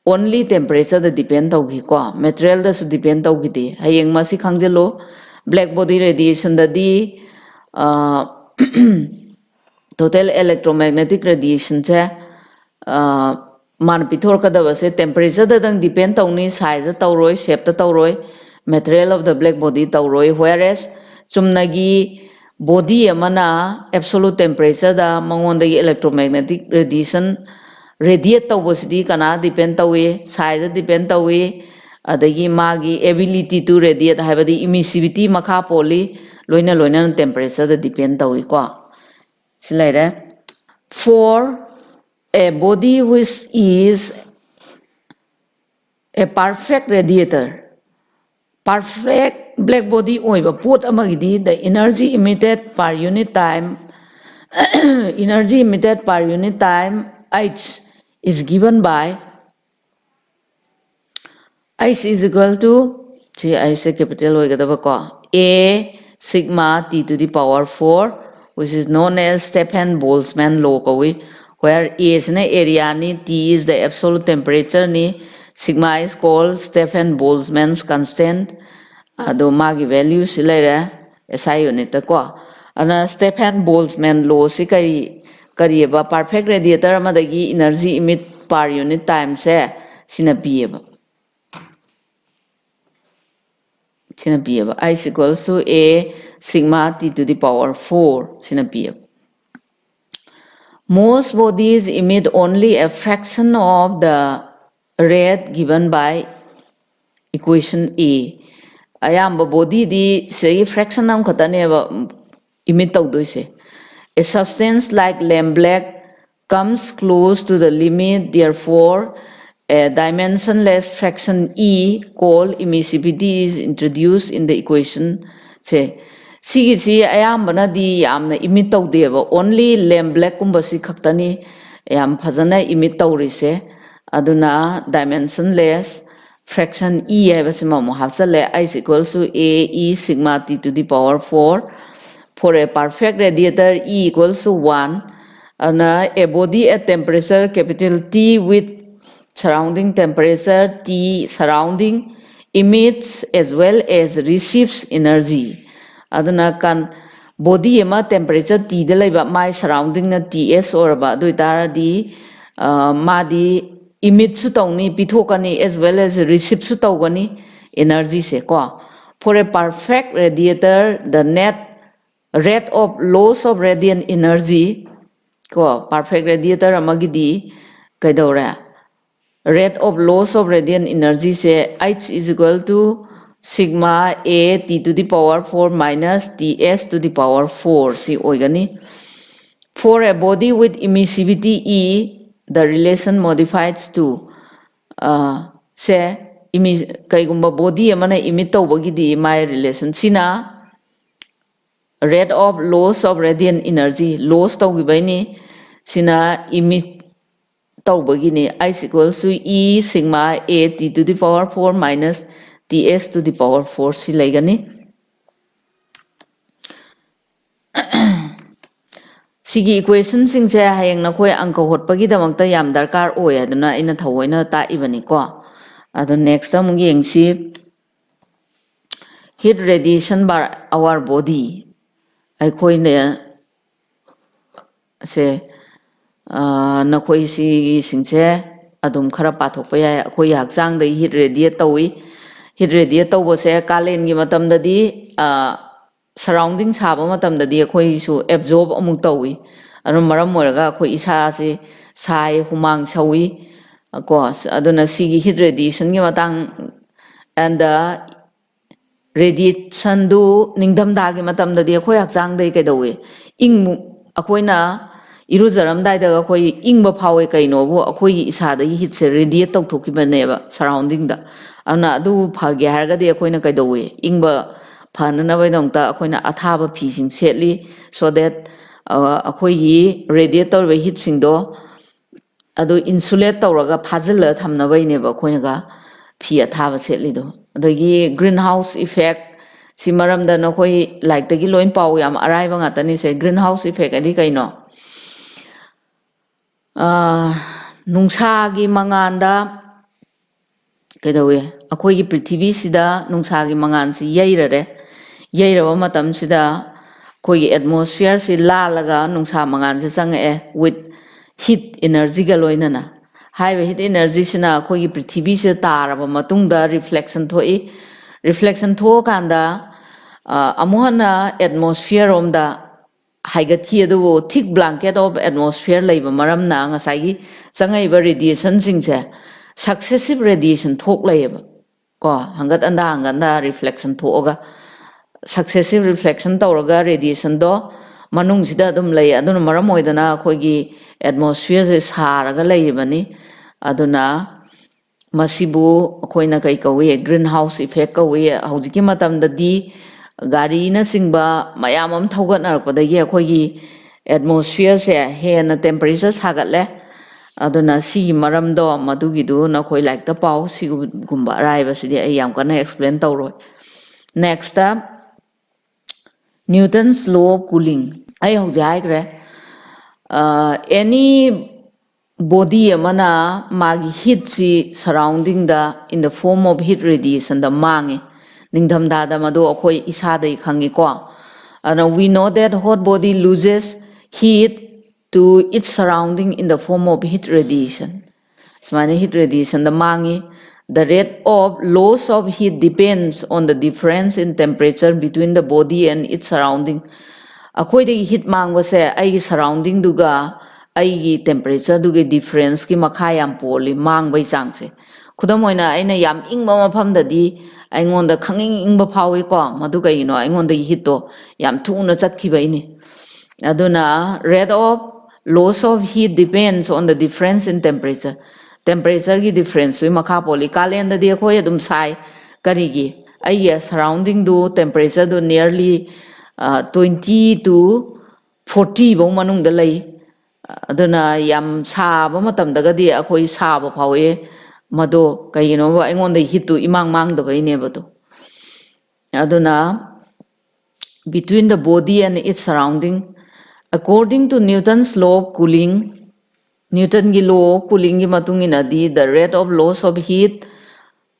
only temperature da depend taugi ko material da su depend taugi de hayeng masi khangjelo black body radiation da di total electromagnetic radiation se man pithor kadaba se temperature da dang depend tauni size tauroi shape ta tauroi material of the black body tauroi whereas chumnagi body amana absolute temperature da mangonda electromagnetic radiation radiate tawbosidi kana depend tawi size depend tawi adagi magi ability to radiate habadi emissivity makha poli loina temperature da depend tawi ko silai for a body which is a perfect radiator, perfect black body oiba pot amagidi the energy emitted per unit time energy emitted per unit time H is given by H is equal to H capital A sigma T to the power 4 which is known as Stefan Boltzmann law where A is an area ni T is the absolute temperature ni sigma is called Stefan Boltzmann's constant ado magi value silera SI unit ko ana Stefan Boltzmann law si kariba perfect radiator amadagi energy emit per unit time se sina pieba I is equals to A sigma T to the power 4 sina pieba. Most bodies emit only a fraction of the rate given by equation A. Ayamba body di say fraction nam khatane emit tawdoise. A substance like lamp black comes close to the limit, therefore a dimensionless fraction E called emissivity is introduced in the equation. Say si ayambana di yamna emit tawdeba only lamp black kumba si khaktani yam phajana emit tawrise aduna dimensionless fraction E habasima mo hafsale I is equals to A E sigma T to the power 4 for a perfect radiator E equals to 1 and a body at temperature capital T with surrounding temperature T surrounding emits as well as receives energy aduna kan body ema temperature T de laiba my surrounding na TS or ba doitara di madi emit su tawni pithokani as well as receive su tawgani energy se ko for a perfect radiator the net rate of loss of radiant energy ko perfect radiator amagidi kaidora rate of loss of radiant energy se H is equal to sigma A T to the power 4 minus TS to the power 4 si oigani for a body with emissivity E the relation modifies to say kaigumba body amana emit tawbagidi my relation sina rate of loss of radiant energy loss taugibaini sina emit taubagini I is equals to E sigma A T to the power 4 minus Ts to the power 4 si laigani. Sigi equation singse hayang nakoi angka hotpagi damakta yam darkar oy aduna ina thawoina ta ibani ko. Ado next amung yengsi heat radiation by our body aikoi ne se nakoi si singse adum khara pathokpa ya akoi hakchang da heat radiate tawi heat radiate tawbo se kalen gi matam da di surrounding saba matam da di akoi su absorb amuk tawi anu maram moraga akoi isa se sai humang sawi ko aduna sigi heat radiation gi matang and radiation du ningdam da gi matam da di akoi hakchang dai kaidawi ing akoina irujaram dai da akoi ingba phawe kaino bu akoi isa da heat se radiate tawthokibane surrounding da ana adu phage harga di akoina kaidawi ingba phana bai dongta akoina athaba phi sing setli so that akoi radiator we heat sing do adu insulate tawraga phajilla thamna bai ne ba akoina ga phi athaba setli do adagi greenhouse effect si maram da nakoi like tagi loin paw yam arai ba ngatani se greenhouse effect adi kaino nungsa gi manganda kaidawi akoi gi prithvi sida nungsa gi mangan si yairaba matam sida koi gi atmosphere si lalaga nungsa mangan se change with heat energy ga loinana haiba heat energy sina koi gi prithvi se taraba matungda reflection tho kanda amuhana atmosphere omda haigathi adu thick blanket of atmosphere leiba maramna ngasai gi changaiba radiation singse successive radiation thok leiba ko hangat anda reflection thoga successive reflection tawraga radiation do manung sida dum lei aduna maram oidana khoi gi atmosphere se saraga leibani aduna masibu khoina kai kawi greenhouse effect kawi haujiki matam da di gari na singba mayamam thogat narpadagi khoi gi atmosphere se hena temperature sagatle aduna si maram do madugi du na khoi like ta pau si gumba rai ba sidi ai yam kana explain tawroi next Newton's law of cooling ai hau jai gre any body amana magi heat si surrounding da in the form of heat radiation da mangi ningdam da da madu akoi isa dai khangi ko and we know that hot body loses heat to its surrounding in the form of heat radiation. Smani heat radiation the mangi the rate of loss of heat depends on the difference in temperature between the body and its surrounding. Akoi de heat mangwa se ai surrounding duga ai temperature duga difference ki makha yam poli mang bai chang se khudam oina aina yam ingba mafam da di aingonda khanging ingba phawi ko madu kai no aingonda heat to yam thuna chathi bai ni aduna rate of loss of heat depends on the difference in temperature. Temperature ki difference we makha poli kalen da de khoi adum sai kari gi ai surrounding do temperature do nearly 20 to 40 bo manung da lai aduna yam sa ba matam daga di akhoi sa ba phawe mado kaino ba aingon da heat to imang mang da bai ne ba to aduna between the body and its surrounding according to Newton's law of cooling, Newton gi law cooling gi matung ina di the rate of loss of heat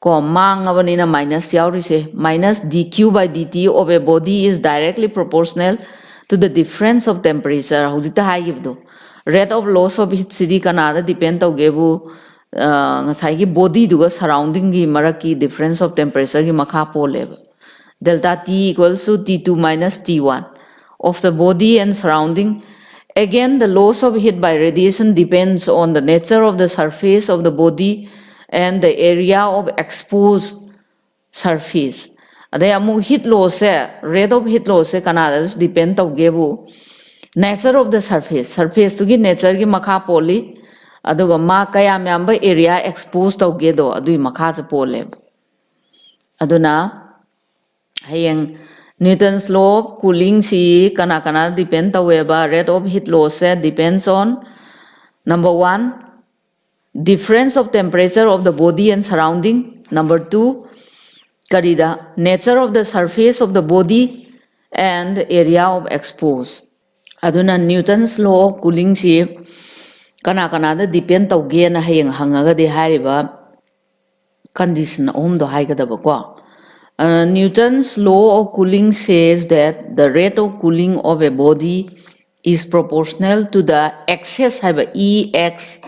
ko mang abanina minus yauri se minus dq by dt of a body is directly proportional to the difference of temperature. Hujita hai gibdo rate of loss of heat sidi kanada depend tawgebu ngasai gi body duga surrounding gi maraki difference of temperature gi makha poleba delta T equals to T2 minus T1 of the body and surrounding. Again, the loss of heat by radiation depends on the nature of the surface of the body and the area of exposed surface. Ade amu heat loss rate of heat loss kanada depend tawgebu nature of the surface to gi nature gi makha poli aduga ma kaya myamba area exposed tawge do adui makha cha pole aduna hayeng Newton's law of cooling si kana depend taweba rate of heat loss depends on number 1 difference of temperature of the body and surrounding, number 2 karida nature of the surface of the body and area of exposed. Aduna Newton's law of cooling si kana da depend tawge na hayeng hangaga de hariba condition do haigadaba ko. Newton's law of cooling says that the rate of cooling of a body is proportional to the excess have EX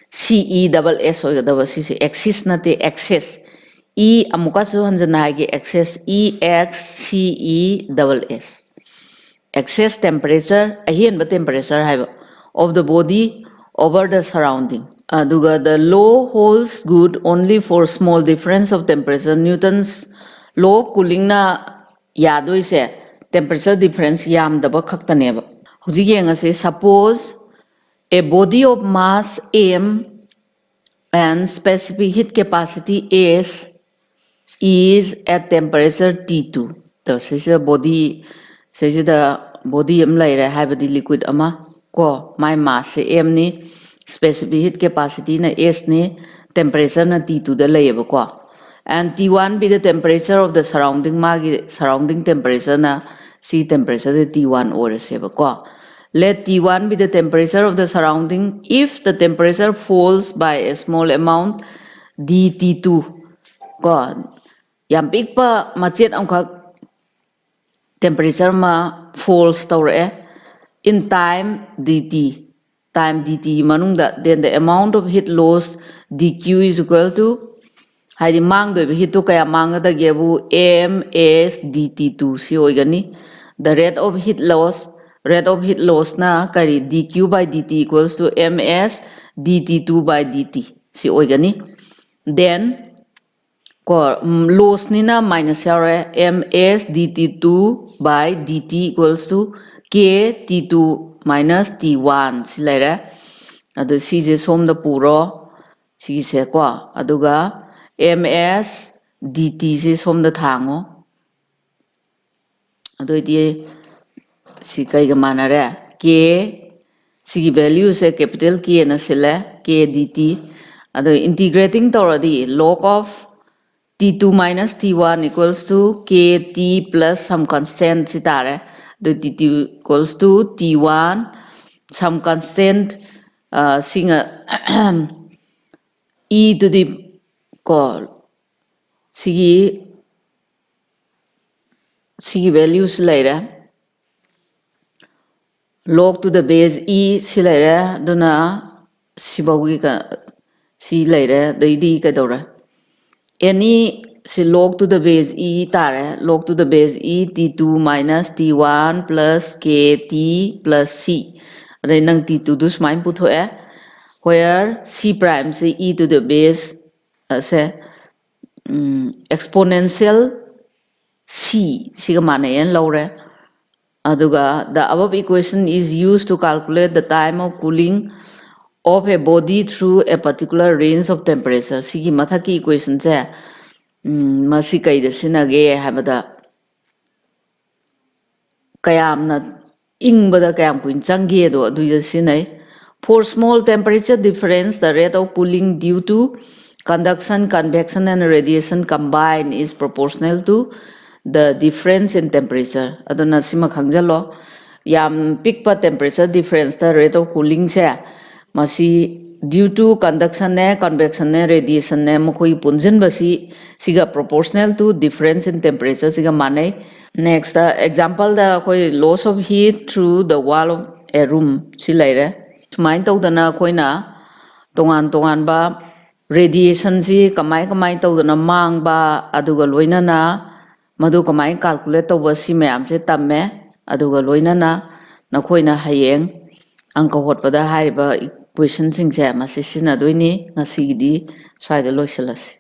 CE double S or double C excess nate excess E amukasu hanjanagi excess EX CE double S excess temperature ahin temperature have of the body over the surrounding. Aduga the law holds good only for small difference of temperature. Newton's law cooling na yadoise temperature difference yamdaba khaktaneba. Hujik yengase suppose a body of mass M and specific heat capacity S is at temperature T2. So this is body the body am laire habadi liquid ama ko my mass M ni specific heat capacity na S ni temperature na T2 da layeba ko. And T1 be the temperature of the surrounding temperature na C temperature the T1 or ko. Let T1 be the temperature of the surrounding if the temperature falls by a small amount dT2 ko. Yam big pa machet angka temperature ma falls tawre in time dt manungda then the amount of heat loss dq is equal to haidi mang do heat to kaya mang da gebu ms dt2 si oigani the rate of heat loss na kari dq by dt equals to ms dt2 by dt si oigani then loss nina minus yare ms dt2 by dt equals to k t2 minus t1 si laire adu si je som da puro si se ko aduga ms dt si som da thango adu di si kai ga manare k si value se capital k na sile k dt adu integrating toradi log of T2 minus T1 equals to KT plus some constant sitare. The T2 equals to T1 some constant e to the call sigi values later log to the base e si later duna sibawi ka si later the d ka dora any si log to the base e tare log to the base e t2 minus t1 plus kt plus c then nang t2 dus main putho where c prime si e to the base exponential c siga manayan lowre aduga the above equation is used to calculate the time of cooling of a body through a particular range of temperature. Sigi mathaki equation se masi kai de sinage habada kayam na ingbada kayam kuin changi do adu sinai for small temperature difference the rate of cooling due to conduction, convection and radiation combined is proportional to the difference in temperature. Aduna sima khangjalo yam pikpa temperature difference the rate of cooling se masi due to conduction ne convection ne radiation ne mokoi punjin basi siga proportional to difference in temperature siga manai. Next example the koi loss of heat through the wall of a room si laire sumain tawdana koina tongan ba radiation si kamai tawdana mang ba aduga loinana madu kamai calculate tawba si mayam se tamme aduga loinana nakoina hayeng angka hotpada haiba question sing se masisina doini ngasi di swaida loisalasi.